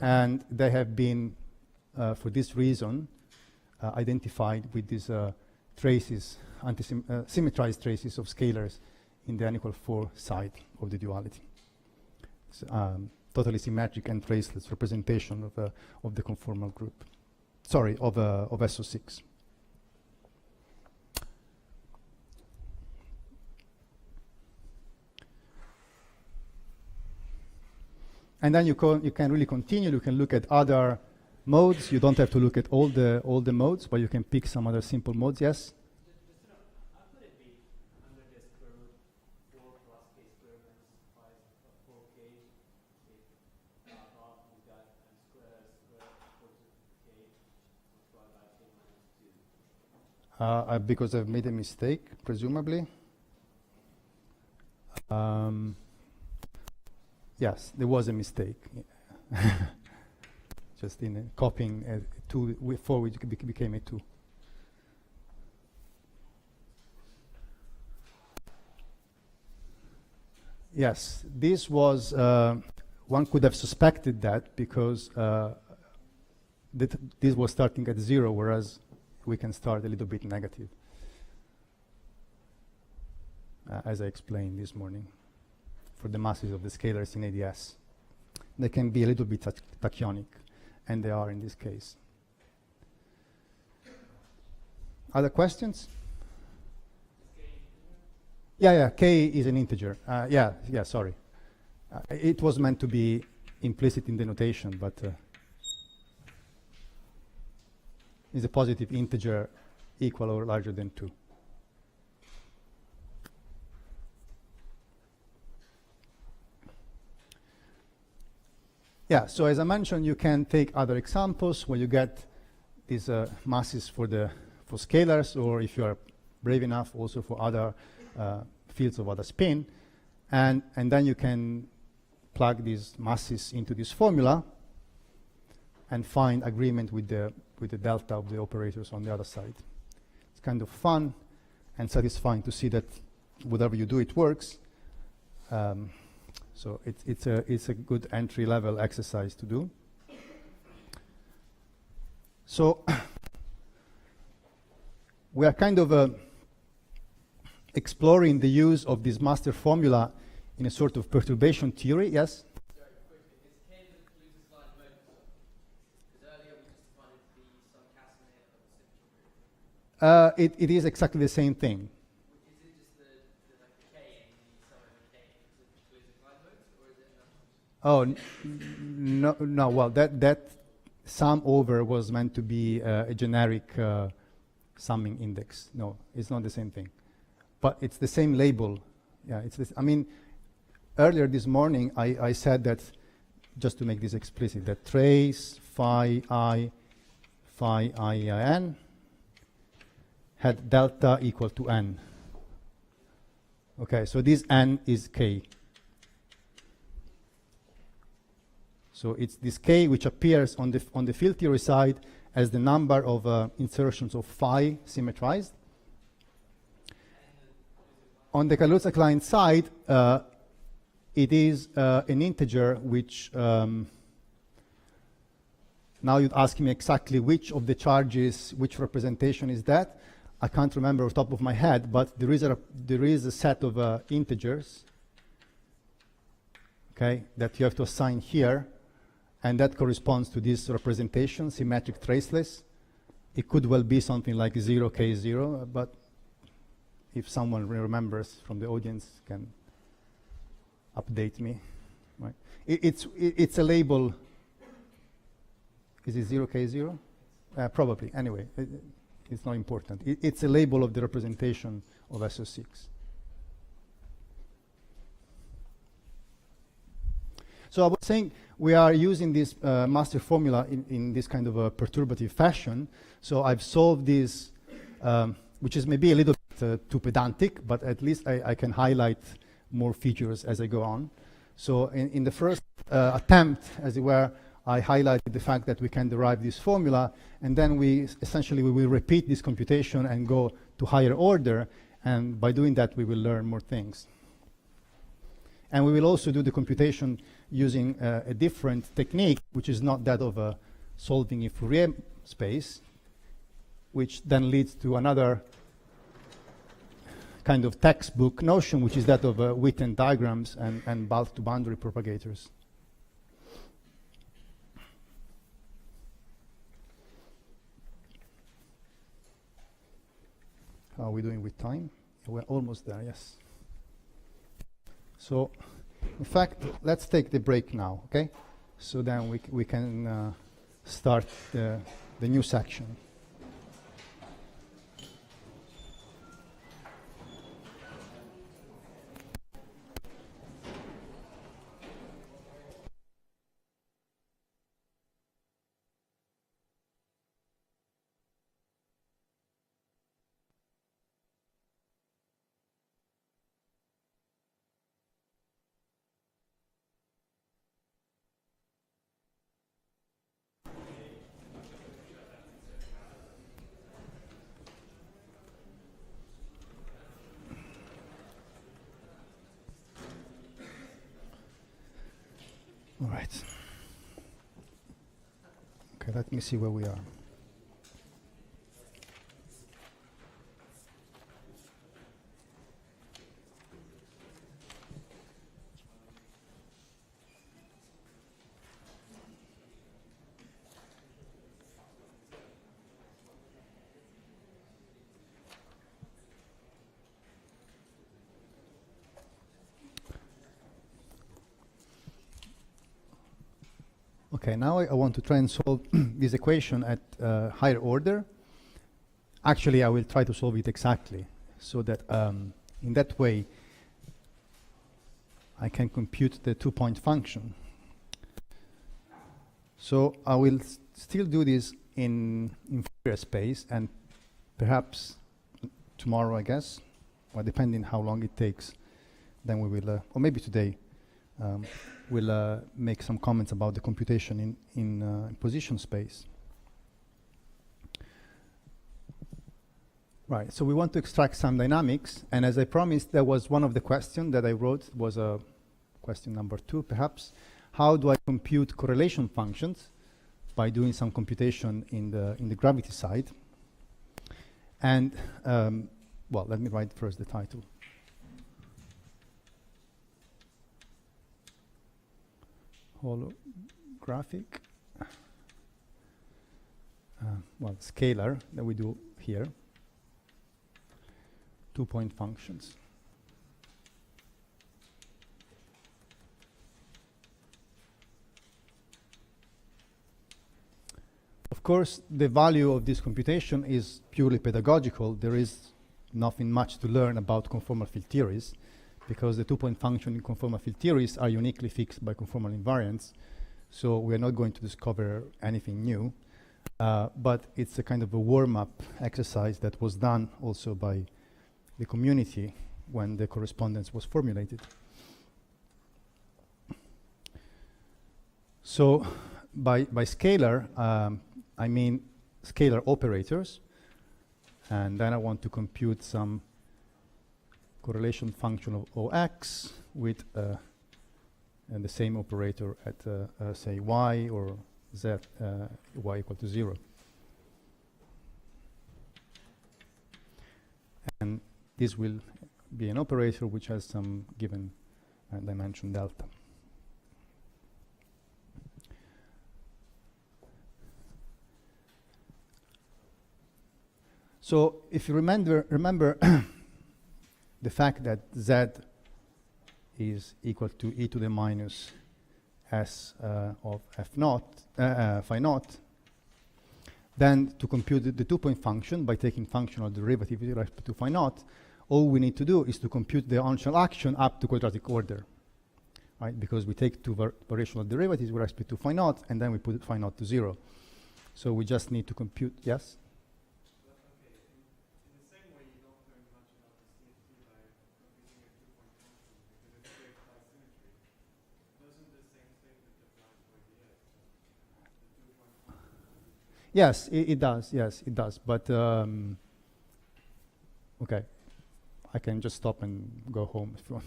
and they have been, for this reason, identified with these traces, symmetrized traces of scalars in the n equal 4 side of the duality. Totally symmetric and traceless representation of the conformal group. Sorry, of SO6. And then you can really continue. You can look at other modes. You don't have to look at all the modes, but you can pick some other simple modes. Yes. Because I've made a mistake, presumably. Yes, there was a mistake. Just in copying a 2 with 4, which became a 2. Yes, this was, one could have suspected that because this was starting at 0, whereas we can start a little bit negative, as I explained this morning, for the masses of the scalars in ADS. They can be a little bit tachyonic, and they are in this case. Other questions? Yeah, k is an integer. Yeah, sorry. It was meant to be implicit in the notation, but is a positive integer equal or larger than 2. Yeah, so as I mentioned, you can take other examples where you get these masses for scalars, or if you are brave enough, also for other fields of other spin. And then you can plug these masses into this formula and find agreement with the delta of the operators on the other side. It's kind of fun and satisfying to see that whatever you do, it works. So it's a good entry-level exercise to do. So we are kind of exploring the use of this master formula in a sort of perturbation theory. Yes? Sorry, quickly, is K the Kaluza line modus? Because earlier we just defined it to be some Casimir of the symmetry group. It is exactly the same thing. Is it just the like the K and the sum over K is the Kaluza line modus, or is it another? Oh, no. Well, that sum over was meant to be a generic summing index. No, it's not the same thing, but it's the same label. Yeah, it's this. I mean, earlier this morning I said that, just to make this explicit, that trace phi I n had delta equal to n. Okay, so this n is k. So it's this k which appears on the field theory side as the number of insertions of phi symmetrized. On the Kaluza-Klein side, it is an integer which, now you'd ask me exactly which of the charges, which representation is that. I can't remember off the top of my head, but there is a set of integers, okay, that you have to assign here, and that corresponds to this representation, symmetric traceless. It could well be something like 0k0, but if someone remembers from the audience, can update me. Right? It's a label. Is it 0k0? Probably. Anyway, it's not important. It's a label of the representation of SO6. So I was saying we are using this master formula in this kind of a perturbative fashion. So I've solved this, which is maybe a little bit too pedantic, but at least I can highlight more features as I go on. So in the first attempt, as it were, I highlighted the fact that we can derive this formula, and then we will repeat this computation and go to higher order, and by doing that we will learn more things. And we will also do the computation using a different technique, which is not that of solving a Fourier space, which then leads to another kind of textbook notion, which is that of Witten diagrams and bulk-to-boundary propagators. How are we doing with time? We're almost there, yes. So, in fact, let's take the break now, okay? So then we can start the new section. All right. Okay, let me see where we are. Okay, now I want to try and solve this equation at higher order. Actually, I will try to solve it exactly, so that in that way I can compute the two-point function. So I will still do this in Fourier space, and perhaps tomorrow, I guess, or depending how long it takes, then we will, or maybe today, we'll make some comments about the computation in position space. Right, so we want to extract some dynamics, and as I promised, there was one of the questions that I wrote, was question number 2, perhaps. How do I compute correlation functions by doing some computation in the gravity side? And, well, let me write first the title. Holographic, well, scalar that we do here. 2-point functions. Of course, the value of this computation is purely pedagogical. There is nothing much to learn about conformal field theories, because the 2-point function in conformal field theories are uniquely fixed by conformal invariants. So we're not going to discover anything new. But it's a kind of a warm-up exercise that was done also by the community when the correspondence was formulated. So by scalar, I mean scalar operators, and then I want to compute some correlation function of OX with and the same operator at say Y or Z, Y equal to 0. And this will be an operator which has some given dimension delta. So if you remember the fact that Z is equal to e to the minus s of f naught, phi naught, then to compute the 2-point function by taking functional derivative with respect to phi naught, all we need to do is to compute the on-shell action up to quadratic order, right? Because we take 2 variational derivatives with respect to phi naught, and then we put phi naught to 0. So we just need to compute, yes? Yes, it does. Yes, it does. But okay, I can just stop and go home if you want.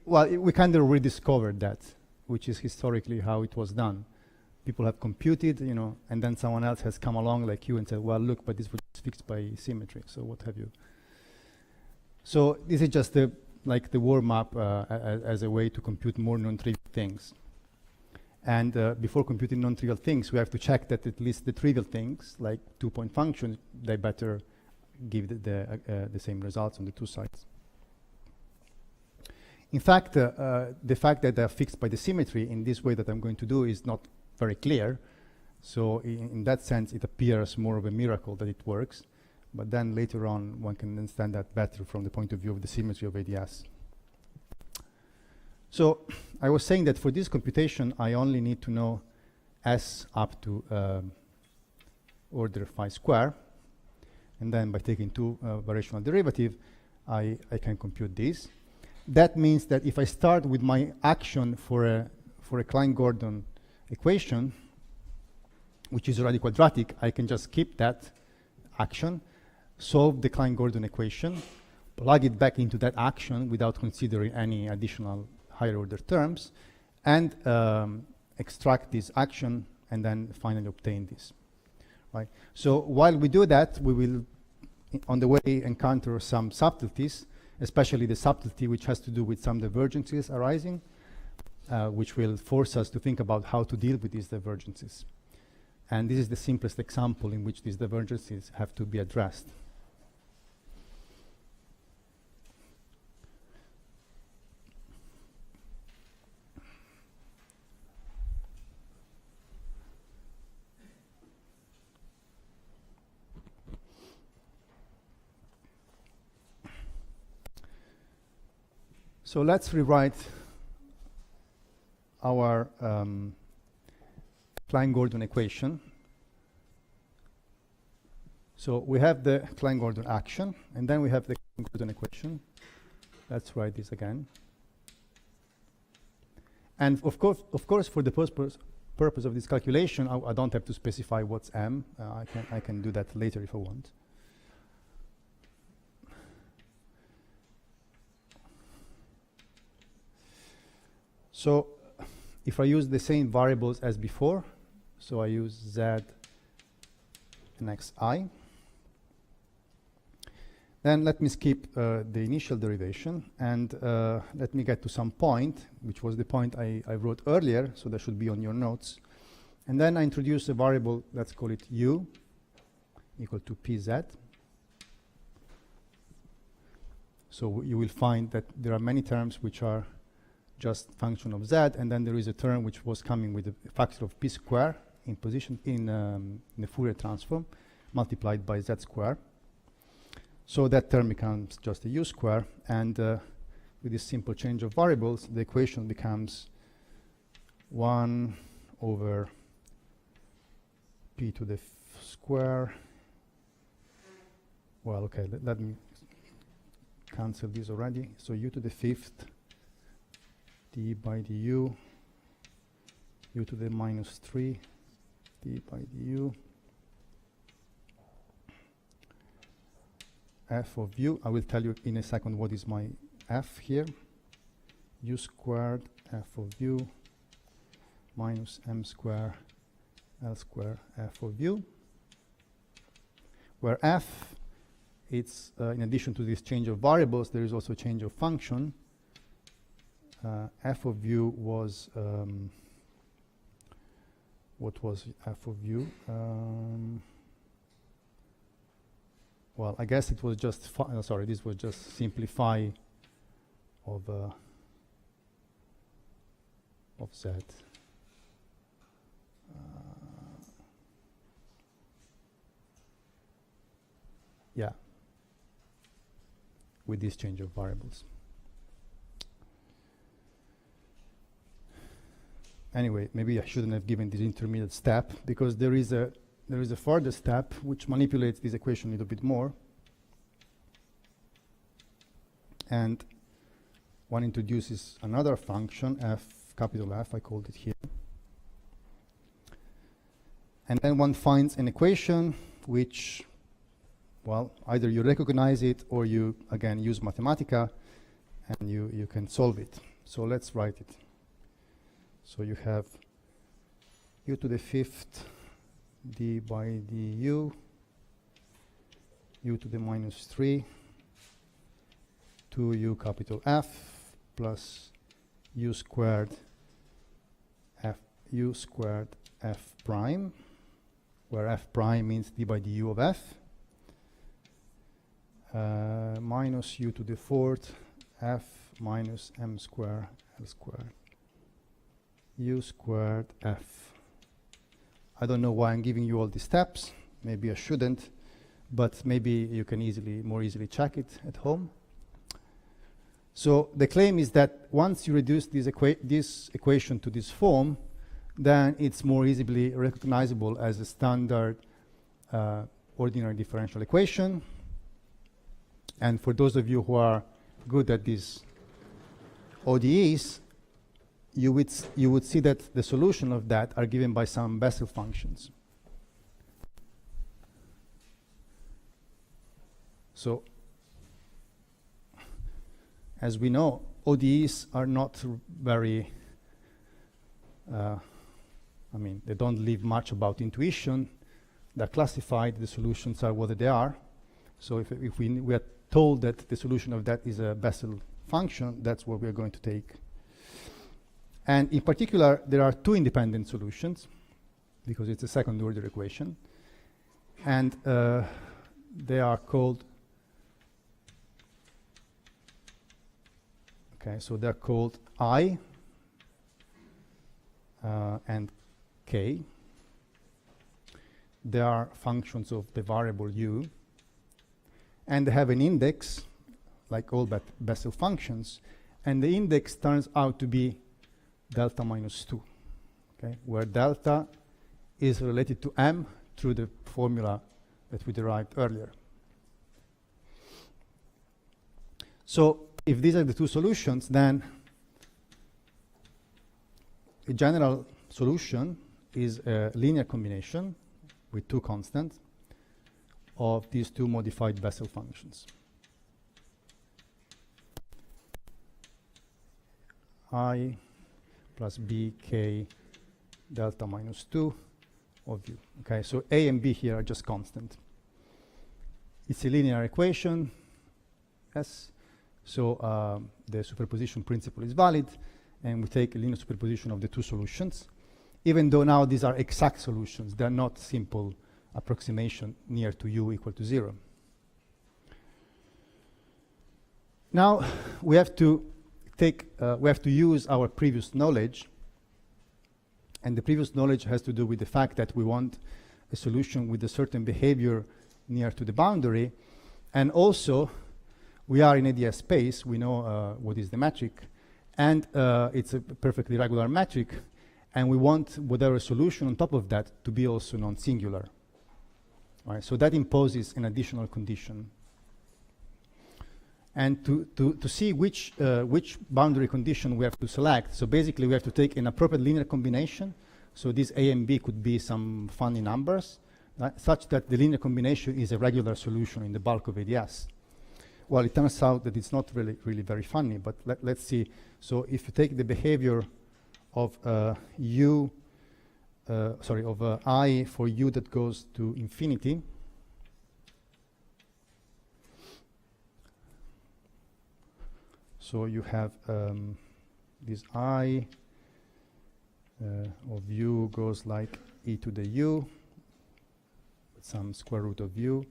Well, we kind of rediscovered that, which is historically how it was done. People have computed, you know, and then someone else has come along like you and said, well, look, but this was fixed by symmetry, so what have you. So this is just the like the warm-up as a way to compute more non-trivial things. And before computing non-trivial things, we have to check that at least the trivial things, like 2-point functions, they better give the same results on the two sides. In fact, the fact that they're fixed by the symmetry in this way that I'm going to do is not very clear. So in that sense, it appears more of a miracle that it works. But then later on, one can understand that better from the point of view of the symmetry of ADS. So I was saying that for this computation, I only need to know S up to order phi square. And then by taking 2 variational derivative, I can compute this. That means that if I start with my action for a Klein-Gordon equation, which is already quadratic, I can just keep that action, solve the Klein-Gordon equation, plug it back into that action without considering any additional higher order terms, and extract this action and then finally obtain this. Right? So while we do that, we will, on the way, encounter some subtleties, especially the subtlety which has to do with some divergences arising, which will force us to think about how to deal with these divergences. And this is the simplest example in which these divergences have to be addressed. So let's rewrite our Klein-Gordon equation. So we have the Klein-Gordon action, and then we have the Klein-Gordon equation. Let's write this again. And of course, for the purpose of this calculation, I don't have to specify what's m. I can do that later if I want. So if I use the same variables as before, so I use z and xi, then let me skip the initial derivation and let me get to some point, which was the point I wrote earlier, so that should be on your notes. And then I introduce a variable, let's call it u, equal to pz. So you will find that there are many terms which are just function of z, and then there is a term which was coming with a factor of p square in position in the Fourier transform multiplied by z square. So that term becomes just a u square, and with this simple change of variables, the equation becomes 1 over p to the square. Well, okay, let me cancel this already. So u to the 5th d by du, u to the minus 3 d by du, f of u. I will tell you in a second what is my f here. U squared f of u minus m square L square f of u, where f, it's in addition to this change of variables, there is also a change of function. F of u was, what was f of u? Well, I guess it was just, sorry, this was just simply phi of z. Yeah, with this change of variables. Anyway, maybe I shouldn't have given this intermediate step, because there is a further step which manipulates this equation a little bit more. And one introduces another function, f, capital F, I called it here. And then one finds an equation which, well, either you recognize it or you, again, use Mathematica and you can solve it. So let's write it. So you have u to the 5th d by du, u to the minus 3, 2u capital F plus u squared f prime, where f prime means d by du of f, minus u to the 4th f minus m square L squared u squared f. I don't know why I'm giving you all these steps. Maybe I shouldn't, but maybe you can more easily check it at home. So the claim is that once you reduce this equation to this form, then it's more easily recognizable as a standard ordinary differential equation. And for those of you who are good at these ODEs, you would see that the solution of that are given by some Bessel functions. So, as we know, ODEs are not very, they don't leave much about intuition. They're classified, the solutions are what they are. So if we are told that the solution of that is a Bessel function, that's what we're going to take. And in particular, there are two independent solutions, because it's a second order equation. And they are called, so they're called I and K. They are functions of the variable u. And they have an index, like all Bessel functions. and the index turns out to be delta minus 2, okay, where delta is related to m through the formula that we derived earlier. So if these are the two solutions, then a general solution is a linear combination with two constants of these two modified Bessel functions. I plus b k delta minus 2 of u. Okay, so a and b here are just constant. It's a linear equation, yes. So the superposition principle is valid, and we take a linear superposition of the two solutions. Even though now these are exact solutions, they're not simple approximation near to u equal to 0. Now we have to use our previous knowledge, and the previous knowledge has to do with the fact that we want a solution with a certain behavior near to the boundary, and also we are in ADS space. We know what is the metric, and it's a perfectly regular metric, and we want whatever solution on top of that to be also non-singular. Right, so that imposes an additional condition. And to see which boundary condition we have to select, so basically we have to take an appropriate linear combination. So this A and B could be some funny numbers, right, such that the linear combination is a regular solution in the bulk of ADS. Well, it turns out that it's not really very funny, but let's see. So if you take the behavior of I for u that goes to infinity, so you have this I of u goes like e to the u, with some square root of u,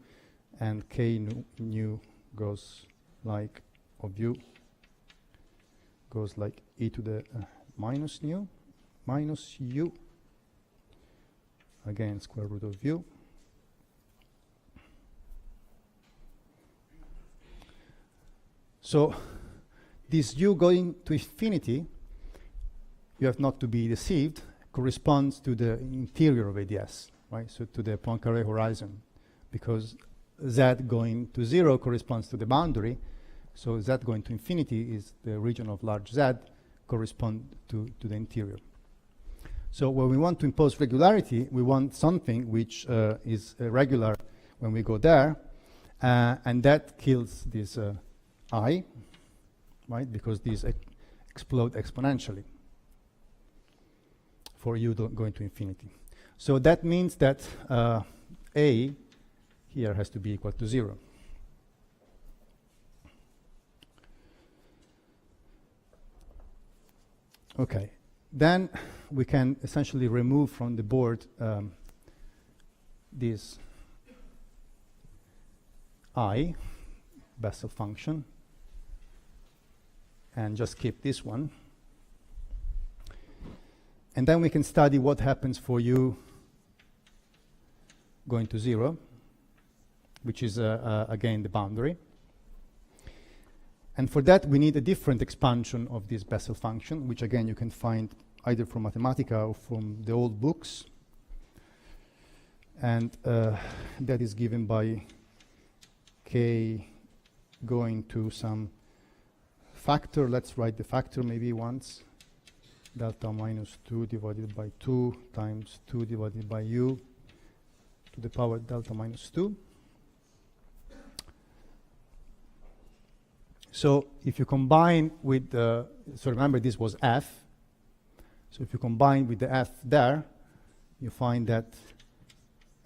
and k nu goes like of u goes like e to the minus nu minus u, again square root of u. So this u going to infinity, you have not to be deceived, corresponds to the interior of ADS, right? So to the Poincaré horizon, because z going to 0 corresponds to the boundary, so z going to infinity is the region of large z, correspond to the interior. So when we want to impose regularity, we want something which is regular when we go there, and that kills this I, right? Because these explode exponentially for u going to infinity. So that means that A here has to be equal to 0. Okay, then we can essentially remove from the board this I, Bessel function, and just keep this one. And then we can study what happens for u going to 0, which is again the boundary. And for that we need a different expansion of this Bessel function, which again you can find either from Mathematica or from the old books. And that is given by k going to some factor. Let's write the factor maybe once. Delta minus 2 divided by 2 times 2 divided by u to the power delta minus 2. So if you combine with the, so remember this was f. So if you combine with the f there, you find that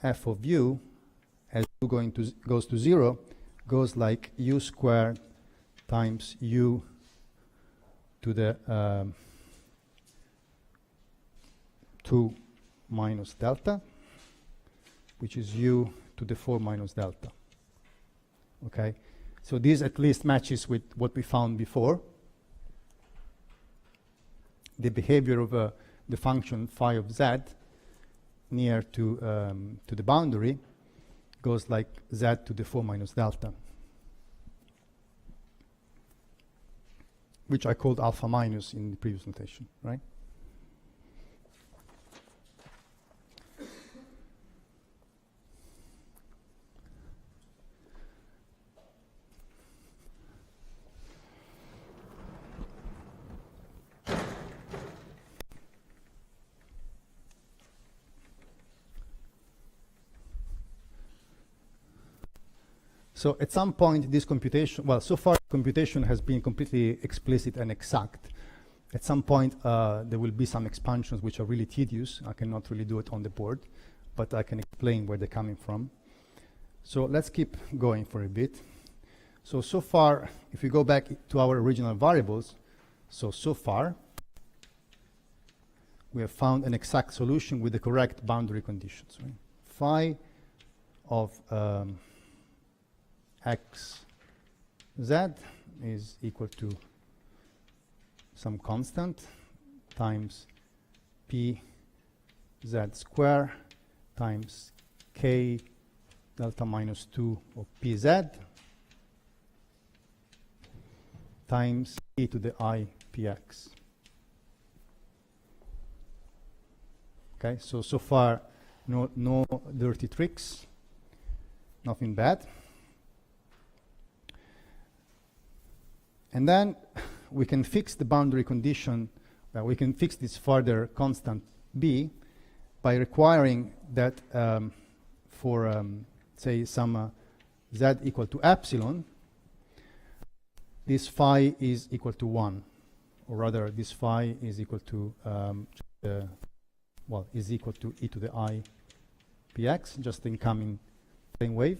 f of u, as u goes to 0, goes like u squared times u to the 2 minus delta, which is u to the 4 minus delta. Okay, so this at least matches with what we found before. The behavior of the function phi of z near to the boundary goes like z to the 4 minus delta. which I called alpha minus in the previous notation, right? So at some point, this computation, well, so far computation has been completely explicit and exact. At some point, there will be some expansions which are really tedious. I cannot really do it on the board, but I can explain where they're coming from. So let's keep going for a bit. So far, if we go back to our original variables, so far, we have found an exact solution with the correct boundary conditions. Right? Phi of x z is equal to some constant times p z square times k delta minus 2 of pz times e to the I px. Okay, so far no dirty tricks, nothing bad. And then we can fix the boundary condition, we can fix this further constant b by requiring that for, say, some z equal to epsilon, this phi is equal to 1, or rather this phi is equal to, well, is equal to e to the I px, just the incoming plane wave.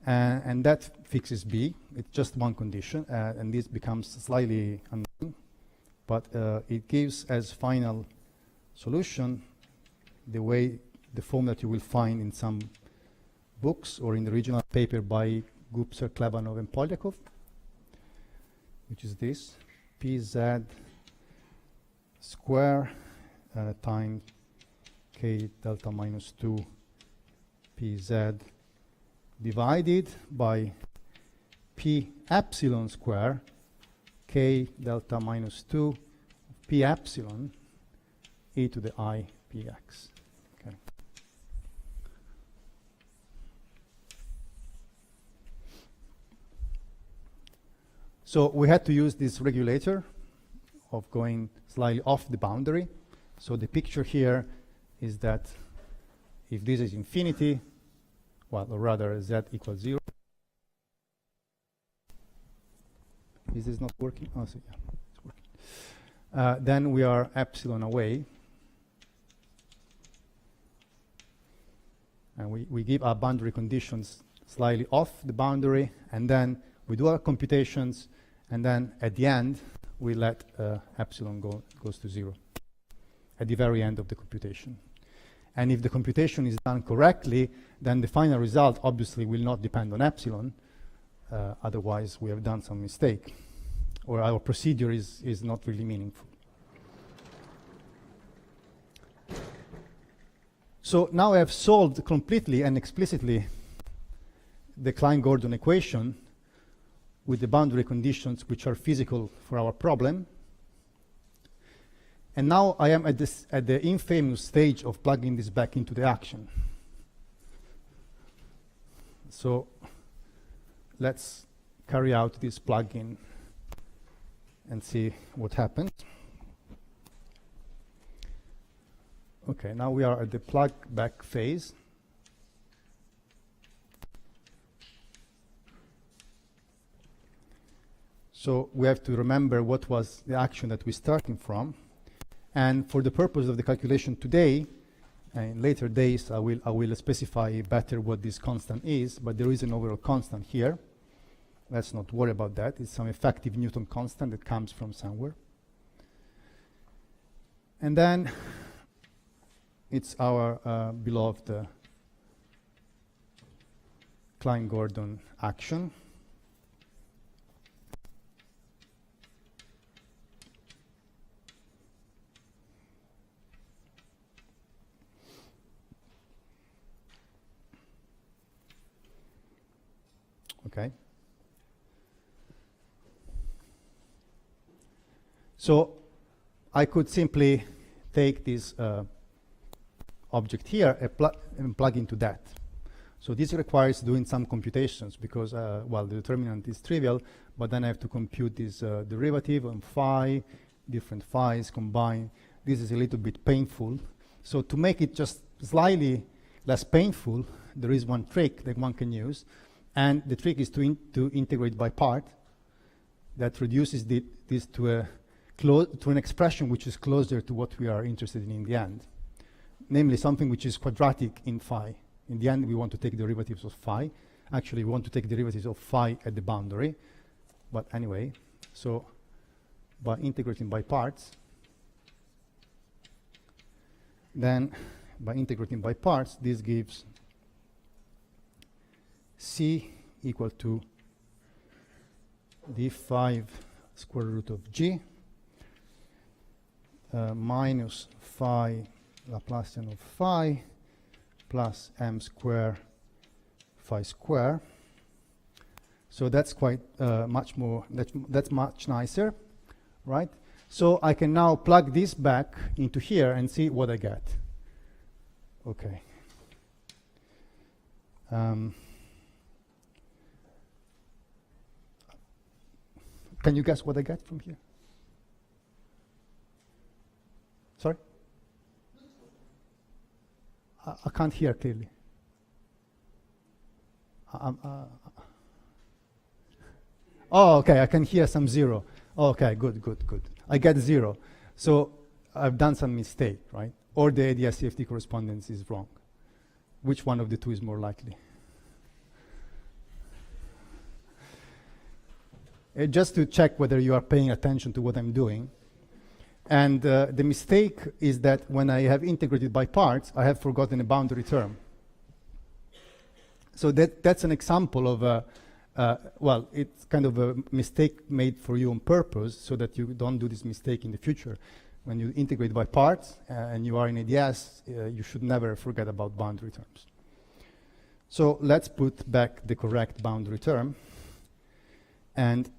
And that fixes b. It's just one condition, and this becomes slightly unknown, but it gives as final solution the form that you will find in some books or in the original paper by Gupser, Klebanov, and Polyakov, which is this: pz square times k delta minus 2 pz divided by p epsilon square k delta minus 2 p epsilon e to the I px. Okay. So we had to use this regulator of going slightly off the boundary. So the picture here is that if this is infinity, well, or rather z equals 0. Is this not working? Oh, so yeah, it's working. Then we are epsilon away. And we give our boundary conditions slightly off the boundary, and then we do our computations, and then at the end, we let epsilon goes to 0 at the very end of the computation. And if the computation is done correctly, then the final result obviously will not depend on epsilon. Otherwise, we have done some mistake, or our procedure is not really meaningful. So now I have solved completely and explicitly the Klein-Gordon equation with the boundary conditions which are physical for our problem. And now I am at the infamous stage of plugging this back into the action. So let's carry out this plug-in and see what happens. Okay, now we are at the plug back phase. So we have to remember what was the action that we're starting from. And for the purpose of the calculation today, in later days, I will specify better what this constant is, but there is an overall constant here. Let's not worry about that. It's some effective Newton constant that comes from somewhere. And then it's our beloved Klein-Gordon action. Okay. So I could simply take this object here and plug into that. So this requires doing some computations because, well, the determinant is trivial, but then I have to compute this derivative on phi, different phi's combined. This is a little bit painful. So to make it just slightly less painful, there is one trick that one can use. And the trick is to integrate by part. That reduces this to an expression which is closer to what we are interested in the end. Namely, something which is quadratic in phi. In the end, we want to take derivatives of phi. Actually, we want to take derivatives of phi at the boundary. But anyway, so by integrating by parts, then by integrating by parts, this gives C equal to d5 square root of g minus phi Laplacian of phi plus m square phi square. So that's quite much more, that's much nicer, right? So I can now plug this back into here and see what I get. Okay. Can you guess what I get from here? Sorry? I can't hear clearly. Oh, okay, I can hear some zero. Okay, good. I get 0. So I've done some mistake, right? Or the ADS-CFT correspondence is wrong. Which one of the two is more likely? Just to check whether you are paying attention to what I'm doing. And the mistake is that when I have integrated by parts, I have forgotten a boundary term. So that's an example of a, well, it's kind of a mistake made for you on purpose so that you don't do this mistake in the future. When you integrate by parts and you are in ADS, you should never forget about boundary terms. So let's put back the correct boundary term. And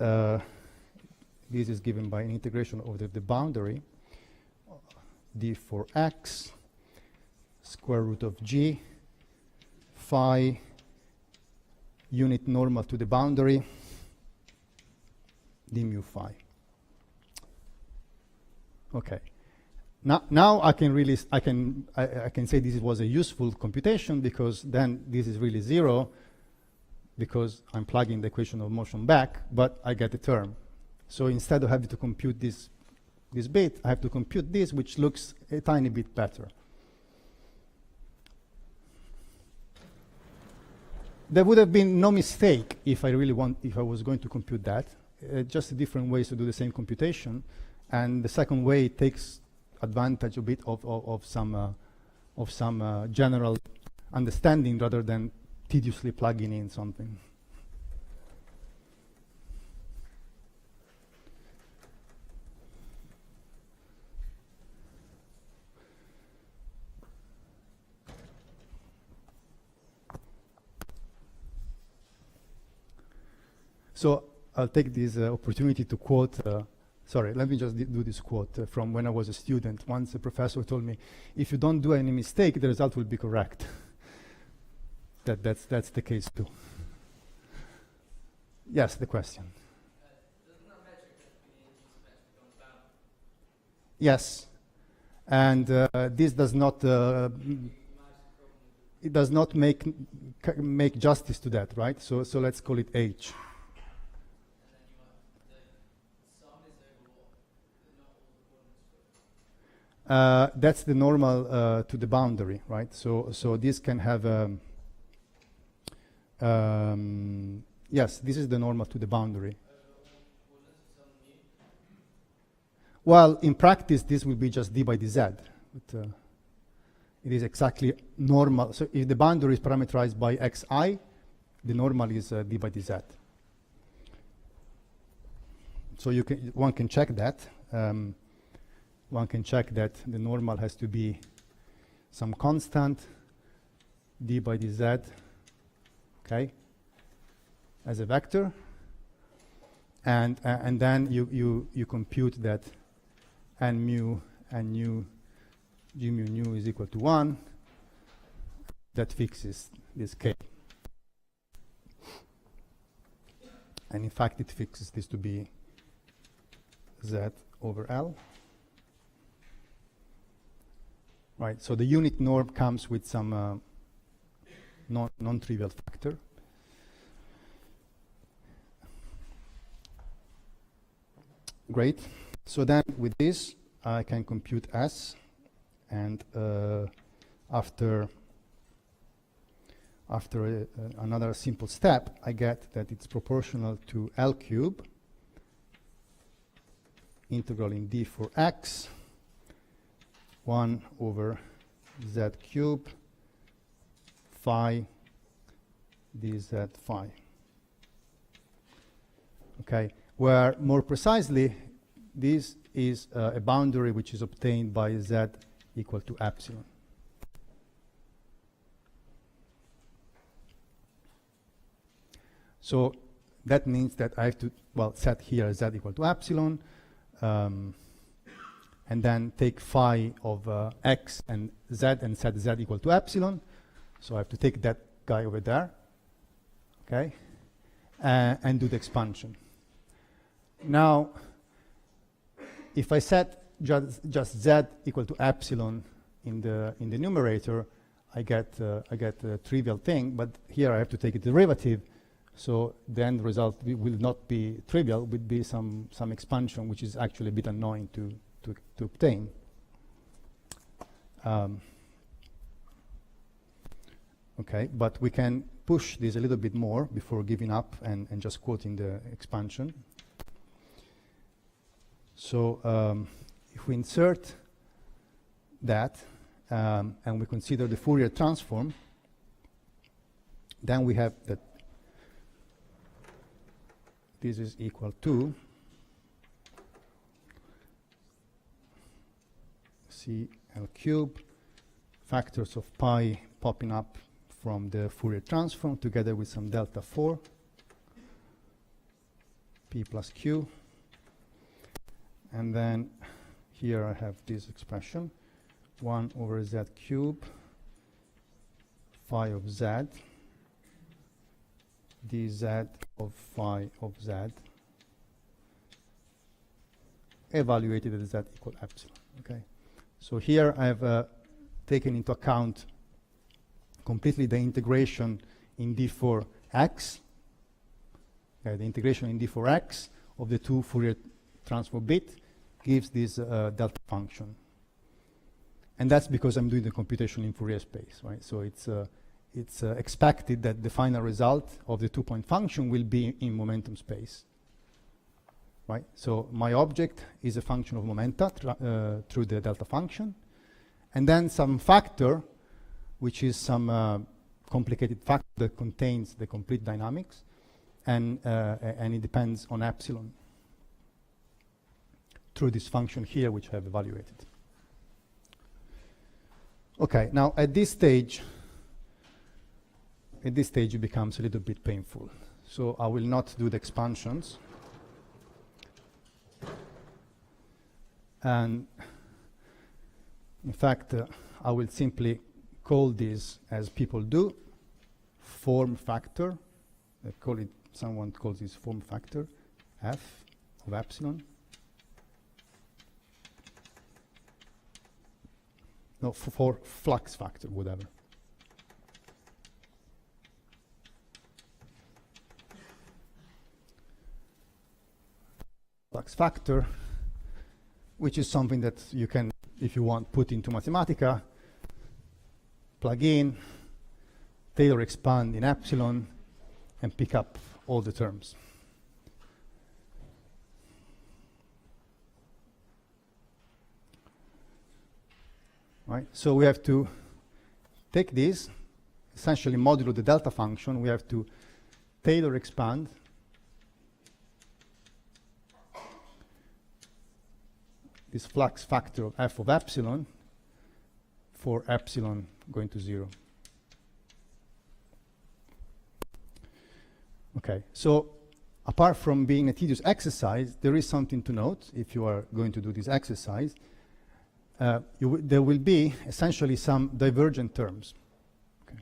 this is given by an integration over the boundary d for x square root of g phi unit normal to the boundary d mu phi. Okay. Now I can really I can say this was a useful computation because then this is really 0 because I'm plugging the equation of motion back, but I get the term. So instead of having to compute this bit, I have to compute this, which looks a tiny bit better. There would have been no mistake if I was going to compute that. Just different ways to do the same computation, and the second way takes advantage a bit of some general understanding rather than tediously plugging in something. So I'll take this opportunity to quote, sorry, let me just do this quote from when I was a student. Once a professor told me, if you don't do any mistake, the result will be correct. That's the case too. Yes, the question. Doesn't that metric have to be symmetric on the boundary? Yes, and this does not, it does not make justice to that, right? So let's call it H. That's the normal to the boundary, right? So this can have, yes, this is the normal to the boundary. Well, in practice, this will be just d by dz. But, it is exactly normal. So if the boundary is parameterized by xi, the normal is d by dz. So one can check that. One can check that the normal has to be some constant d by dz, okay, as a vector, and then you compute that and mu g mu nu is equal to 1. That fixes this k. And in fact, it fixes this to be z over L. Right, so the unit norm comes with some non-trivial factor. Great. So then with this, I can compute S, and after another simple step, I get that it's proportional to L cube, integral in D for x, 1 over z cube, phi dz phi. Okay, where more precisely, this is a boundary which is obtained by z equal to epsilon. So that means that I have to, well, set here z equal to epsilon, and then take phi of x and z and set z equal to epsilon. So I have to take that guy over there, okay, and do the expansion. Now, if I set just z equal to epsilon in the numerator, I get a trivial thing. But here I have to take a derivative, so the end result will not be trivial. Would be some expansion, which is actually a bit annoying to obtain. Okay, but we can push this a little bit more before giving up and just quoting the expansion. So if we insert that and we consider the Fourier transform, then we have that this is equal to CL cube, factors of pi popping up from the Fourier transform together with some delta 4, P plus Q. And then here I have this expression, 1 over z cube, phi of z, dz of phi of z, evaluated at z equal epsilon. Okay, so here I have taken into account completely the integration in d for x, okay, the integration in d for x of the two Fourier transform bit gives this delta function. And that's because I'm doing the computation in Fourier space, right? So it's expected that the final result of the two-point function will be in momentum space, right? So my object is a function of momenta through the delta function, and then some factor, which is some complicated factor that contains the complete dynamics, and it depends on epsilon through this function here, which I have evaluated. Okay, now at this stage it becomes a little bit painful. So I will not do the expansions. And in fact, I will simply call this, as people do, form factor. Someone calls this form factor, f of epsilon. No, for flux factor, whatever. Flux factor, which is something that you can, if you want, put into Mathematica, plug in, Taylor expand in epsilon, and pick up all the terms. Right? So we have to take this, essentially modulo the delta function. We have to Taylor expand this flux factor of f of epsilon for epsilon going to 0. Okay, so apart from being a tedious exercise, there is something to note if you are going to do this exercise. There will be essentially some divergent terms. Okay.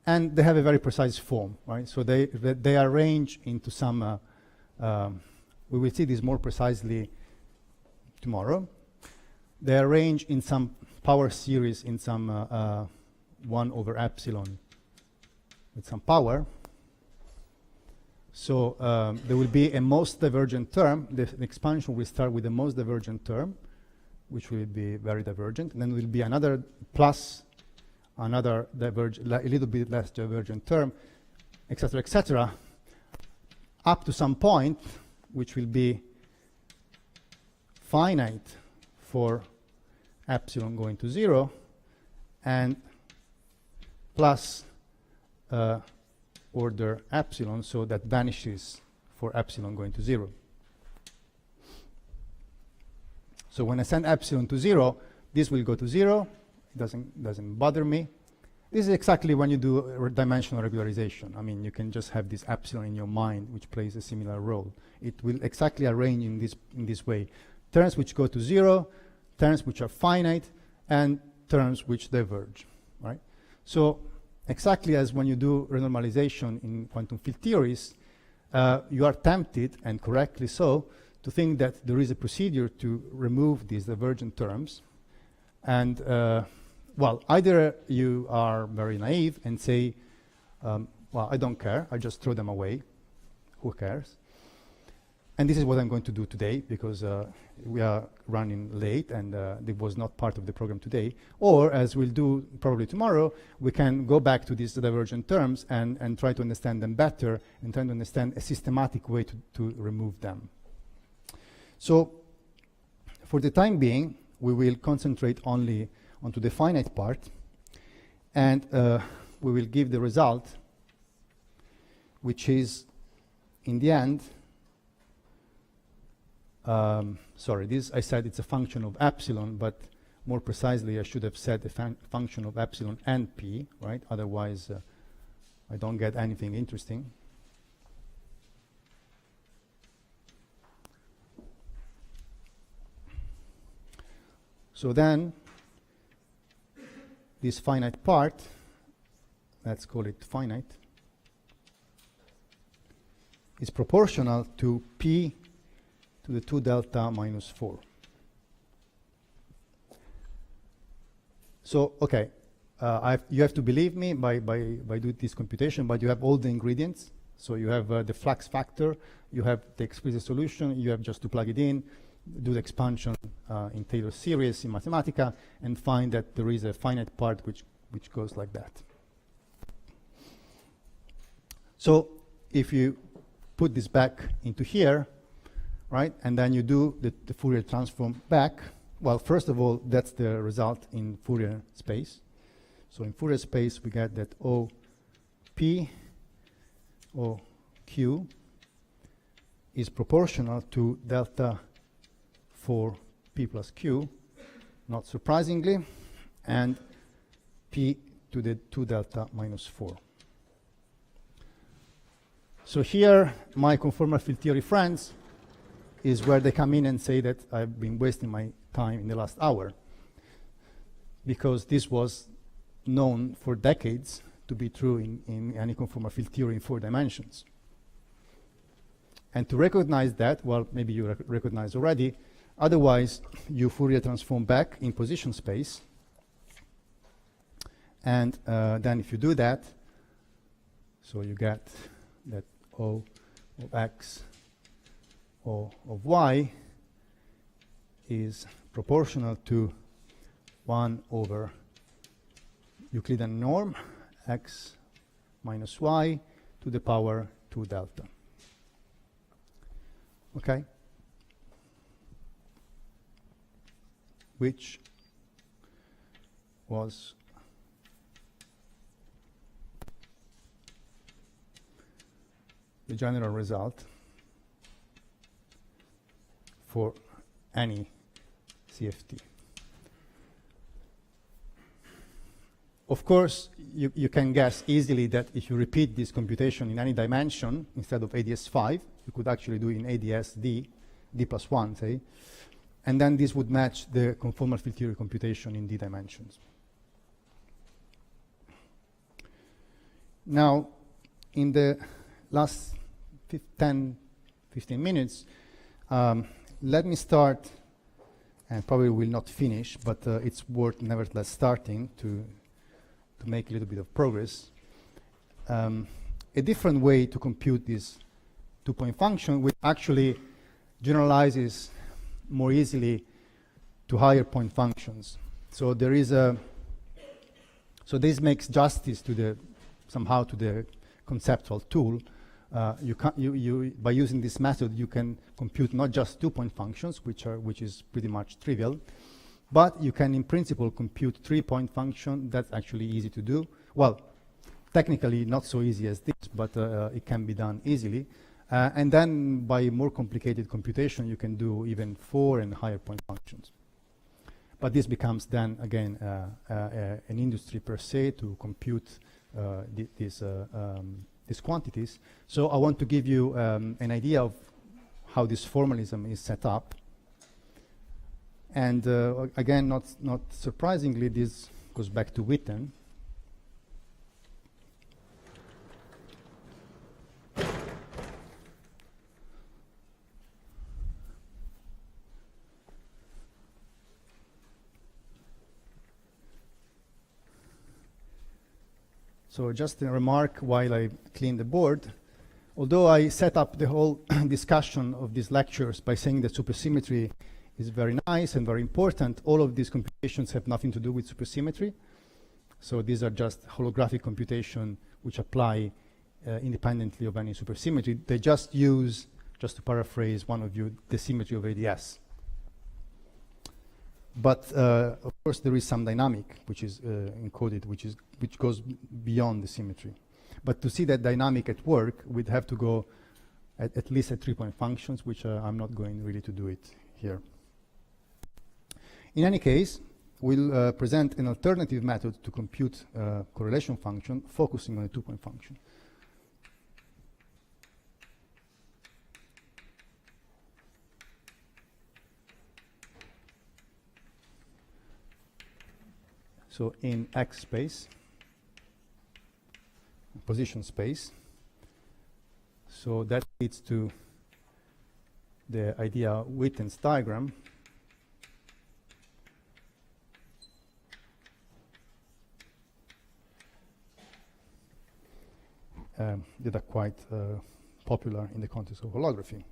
And they have a very precise form, right? So they are arranged into some, we will see this more precisely tomorrow. They are arranged in some power series in some 1 over epsilon with some power. So there will be a most divergent term. The expansion will start with the most divergent term, which will be very divergent. And then there will be another plus another a little bit less divergent term, etc., up to some point, which will be finite for epsilon going to 0, and plus order epsilon, so that vanishes for epsilon going to 0. So when I send epsilon to 0, this will go to 0. It doesn't bother me. This is exactly when you do dimensional regularization. I mean, you can just have this epsilon in your mind, which plays a similar role. It will exactly arrange in this way. Terms which go to 0, terms which are finite, and terms which diverge, right? So exactly as when you do renormalization in quantum field theories, you are tempted, and correctly so, to think that there is a procedure to remove these divergent terms. And well, either you are very naive and say, well, I don't care, I just throw them away, who cares? And this is what I'm going to do today, because we are running late and it was not part of the program today. Or, as we'll do probably tomorrow, we can go back to these divergent terms and try to understand them better and try to understand a systematic way to remove them. So, for the time being, we will concentrate only onto the finite part, and we will give the result, which is, in the end, sorry, this I said it's a function of epsilon, but more precisely I should have said a function of epsilon and p, right? Otherwise, I don't get anything interesting. So then, this finite part, let's call it finite, is proportional to p to the 2 delta minus 4. So, okay, you have to believe me by doing this computation, but you have all the ingredients. So you have the flux factor, you have the explicit solution, you have just to plug it in, do the expansion in Taylor series in Mathematica, and find that there is a finite part which goes like that. So if you put this back into here, right, and then you do the Fourier transform back, well, first of all, that's the result in Fourier space. So in Fourier space, we get that OP, OQ, is proportional to delta for p plus q, not surprisingly, and p to the 2 delta minus 4. So here, my conformal field theory friends is where they come in and say that I've been wasting my time in the last hour, because this was known for decades to be true in any conformal field theory in 4 dimensions. And to recognize that, well, maybe you recognize already, otherwise you Fourier transform back in position space, and then if you do that, so you get that O of x, O of y is proportional to 1 over Euclidean norm x minus y to the power 2 delta. Okay? Which was the general result for any CFT. Of course, you can guess easily that if you repeat this computation in any dimension instead of ADS5, you could actually do it in ADS-D, D+1, say, and then this would match the conformal field theory computation in D dimensions. Now, in the last 10, 15 minutes, let me start, and probably will not finish, but it's worth nevertheless starting to make a little bit of progress. A different way to compute this two-point function, which actually generalizes more easily to higher point functions. So there is a, so this makes justice to the, somehow to the conceptual tool. By using this method, you can compute not just two-point functions, which is pretty much trivial, but you can, in principle, compute three-point function. That's actually easy to do. Well, technically not so easy as this, but it can be done easily. And then by more complicated computation, you can do even 4 and higher point functions. But this becomes then, again, an industry per se to compute these quantities. So I want to give you an idea of how this formalism is set up. And again, not surprisingly, this goes back to Witten. So just a remark while I clean the board. Although I set up the whole discussion of these lectures by saying that supersymmetry is very nice and very important, all of these computations have nothing to do with supersymmetry. So these are just holographic computation which apply independently of any supersymmetry. They just use, just to paraphrase one of you, the symmetry of ADS. But of course there is some dynamic which is encoded, which goes beyond the symmetry. But to see that dynamic at work, we'd have to go at least at three-point functions, which I'm not going really to do it here. In any case, we'll present an alternative method to compute correlation function, focusing on a two-point function. So in X space, position space, so that leads to the idea Witten's diagram. That are quite popular in the context of holography.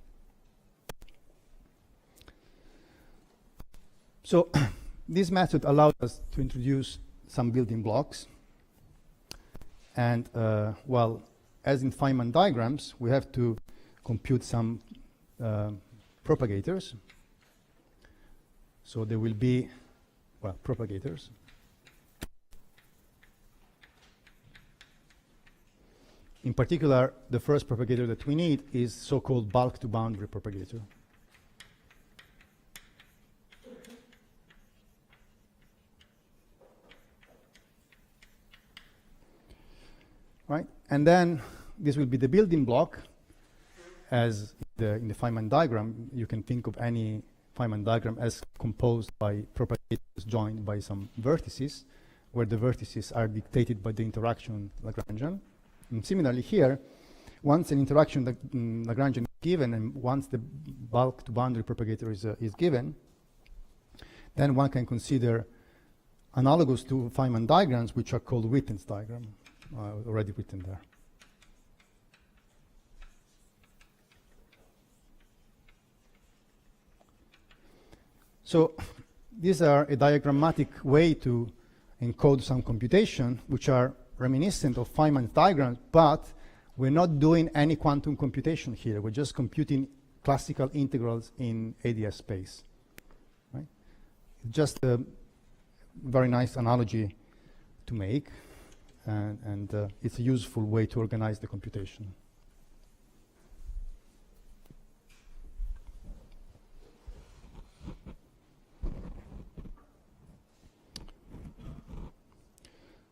So this method allows us to introduce some building blocks. And well, as in Feynman diagrams, we have to compute some propagators. So there will be, well, propagators. In particular, the first propagator that we need is so-called bulk-to-boundary propagator. Right? And then this will be the building block. As in the Feynman diagram, you can think of any Feynman diagram as composed by propagators joined by some vertices, where the vertices are dictated by the interaction Lagrangian. And similarly here, once an interaction Lagrangian is given, and once the bulk-to-boundary propagator is given, then one can consider analogous to Feynman diagrams, which are called Witten's diagram, already written there. So these are a diagrammatic way to encode some computation, which are reminiscent of Feynman's diagrams, but we're not doing any quantum computation here. We're just computing classical integrals in ADS space. Right? Just a very nice analogy to make, and it's a useful way to organize the computation.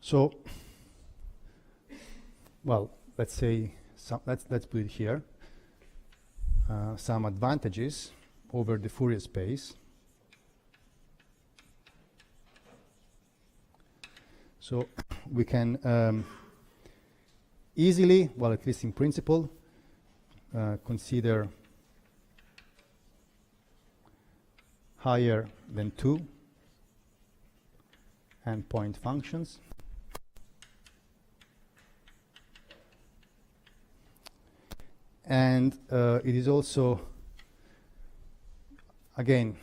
So, well, let's say, let's put it here. Some advantages over the Fourier space. So we can easily, well, at least in principle, consider higher than 2 endpoint functions. And it is also, again,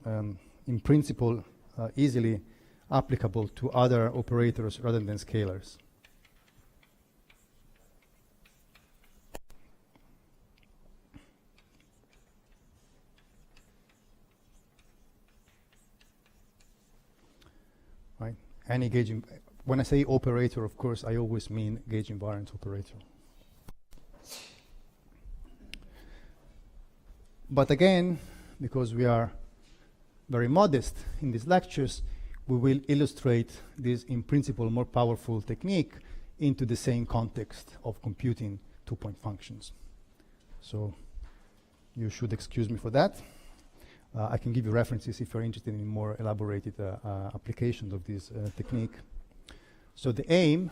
in principle, easily applicable to other operators rather than scalars. Right? Any gauge, when I say operator, of course, I always mean gauge invariant operator. But again, because we are very modest in these lectures, we will illustrate this, in principle, more powerful technique into the same context of computing two-point functions. So you should excuse me for that. I can give you references if you're interested in more elaborated applications of this technique. So the aim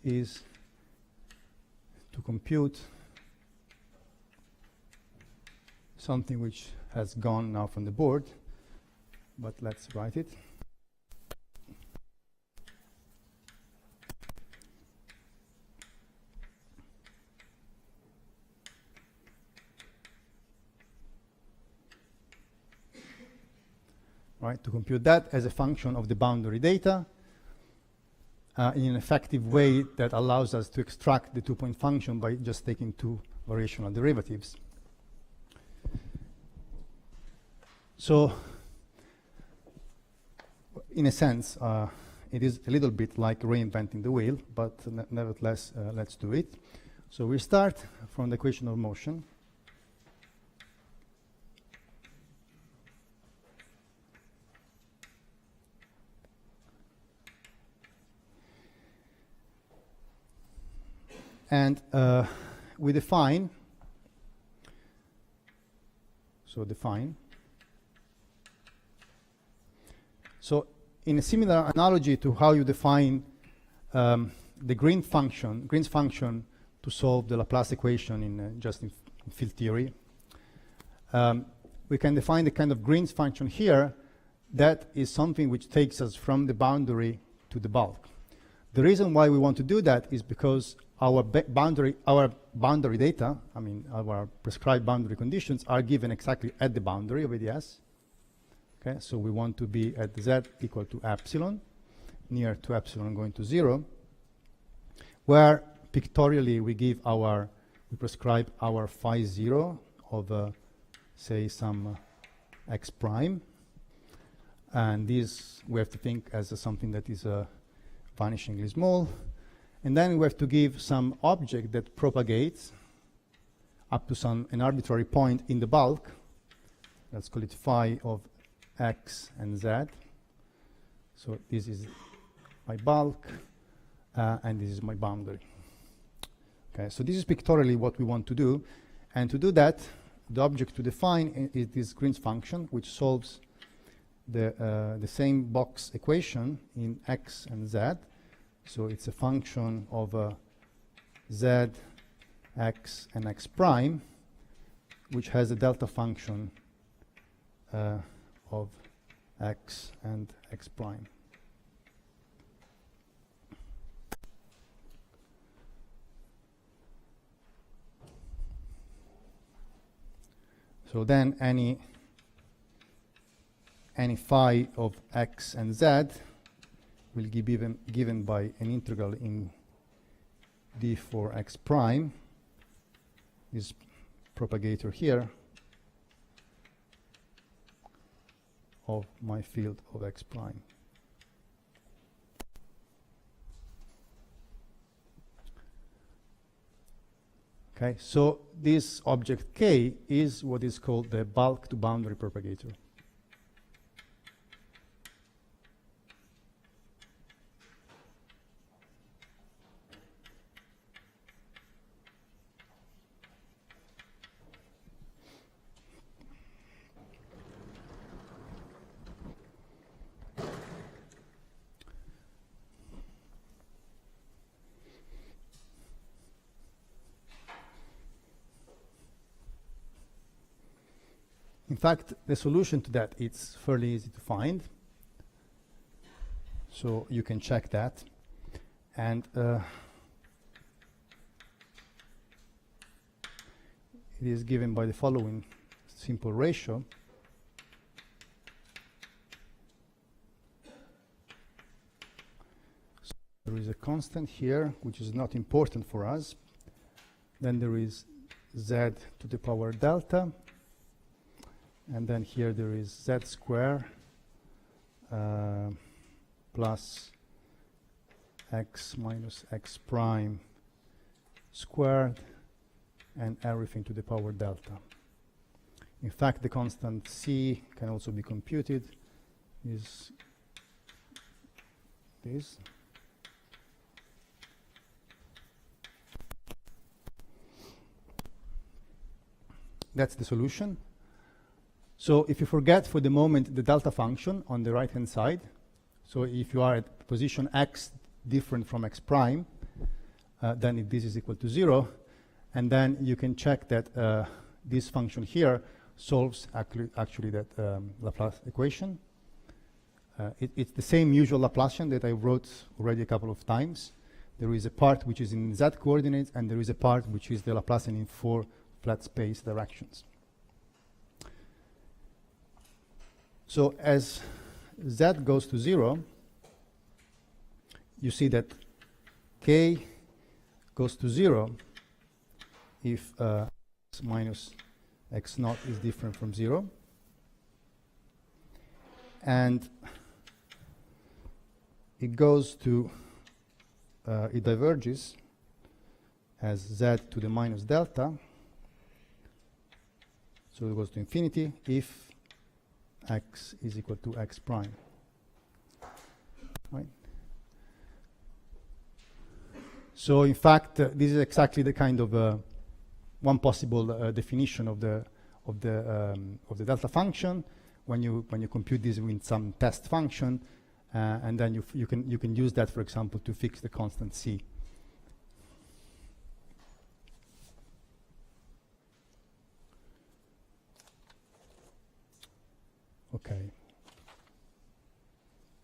is to compute something which has gone now from the board, but let's write it. Right, to compute that as a function of the boundary data in an effective way that allows us to extract the two-point function by just taking two variational derivatives. So, in a sense, it is a little bit like reinventing the wheel, but nevertheless, let's do it. So we start from the equation of motion. And we define, so in a similar analogy to how you define the Green's function to solve the Laplace equation in just in field theory, we can define the kind of Green's function here that is something which takes us from the boundary to the bulk. The reason why we want to do that is because our boundary data, I mean our prescribed boundary conditions, are given exactly at the boundary of ADS. Okay, so we want to be at z equal to epsilon, near to epsilon going to 0, where pictorially we prescribe our phi 0 of say some x prime, and this we have to think as something that is vanishingly small. And then we have to give some object that propagates up to an arbitrary point in the bulk. Let's call it phi of x and z. So this is my bulk, and this is my boundary. Okay, so this is pictorially what we want to do. And to do that, the object to define is this Green's function, which solves the same box equation in x and z. So it's a function of z, x, and x prime, which has a delta function of x and x prime. So then any phi of x and z will be given by an integral in d for x prime, this propagator here, of my field of x prime. Okay, so this object K is what is called the bulk to boundary propagator. In fact, the solution to that, it's fairly easy to find. So you can check that. And it is given by the following simple ratio. So there is a constant here, which is not important for us. Then there is z to the power delta. And then here there is z square plus x minus x prime squared, and everything to the power delta. In fact, the constant c can also be computed, is this. That's the solution. So if you forget for the moment the delta function on the right-hand side, so if you are at position x different from x prime, then this is equal to 0. And then you can check that this function here solves actually that Laplace equation. It's the same usual Laplacian that I wrote already a couple of times. There is a part which is in z coordinates, and there is a part which is the Laplacian in 4 flat space directions. So as z goes to 0, you see that k goes to 0 if x minus x naught is different from 0. And it goes to, it diverges as z to the minus delta. So it goes to infinity if x is equal to x prime. Right? So in fact, this is exactly the kind of one possible definition of the delta function when you compute this with some test function, and then you can use that, for example, to fix the constant c. Okay.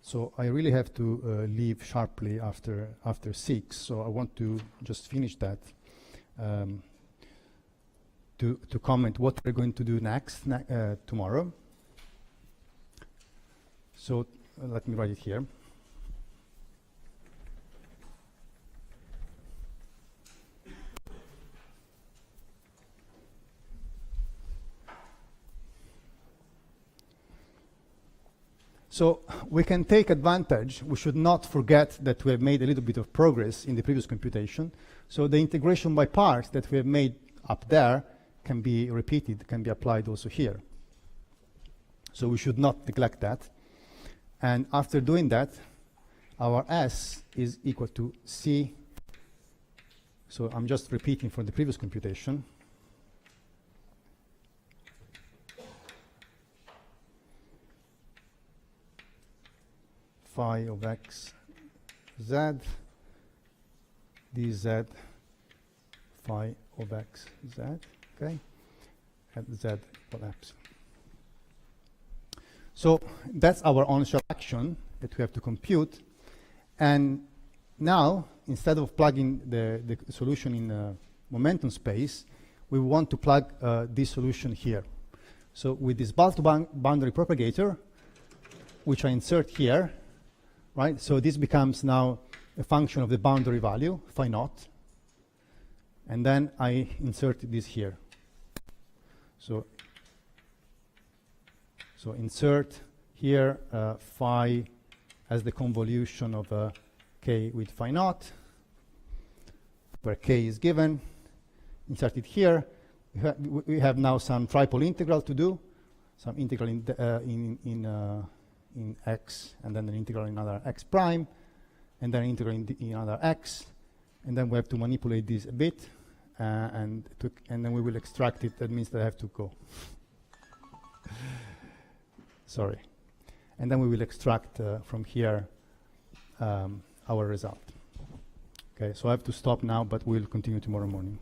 So I really have to leave sharply after 6. So I want to just finish that to comment what we're going to do next tomorrow. So let me write it here. So we can take advantage. We should not forget that we have made a little bit of progress in the previous computation. So the integration by parts that we have made up there can be repeated, can be applied also here. So we should not neglect that. And after doing that, our S is equal to C. So I'm just repeating from the previous computation. Phi of x z dz phi of x z, okay, at z equal epsilon. So that's our initial action that we have to compute. And now, instead of plugging the solution in momentum space, we want to plug this solution here. So with this boundary propagator, which I insert here, right? So this becomes now a function of the boundary value, phi naught. And then I insert this here. So insert here phi as the convolution of k with phi naught, where k is given. Insert it here. We have now some triple integral to do, some integral in x, and then an integral in another x prime, and then an integral in another x, and then we have to manipulate this a bit, and then we will extract it. That means that I have to go. Sorry. And then we will extract from here our result. Okay, so I have to stop now, but we'll continue tomorrow morning.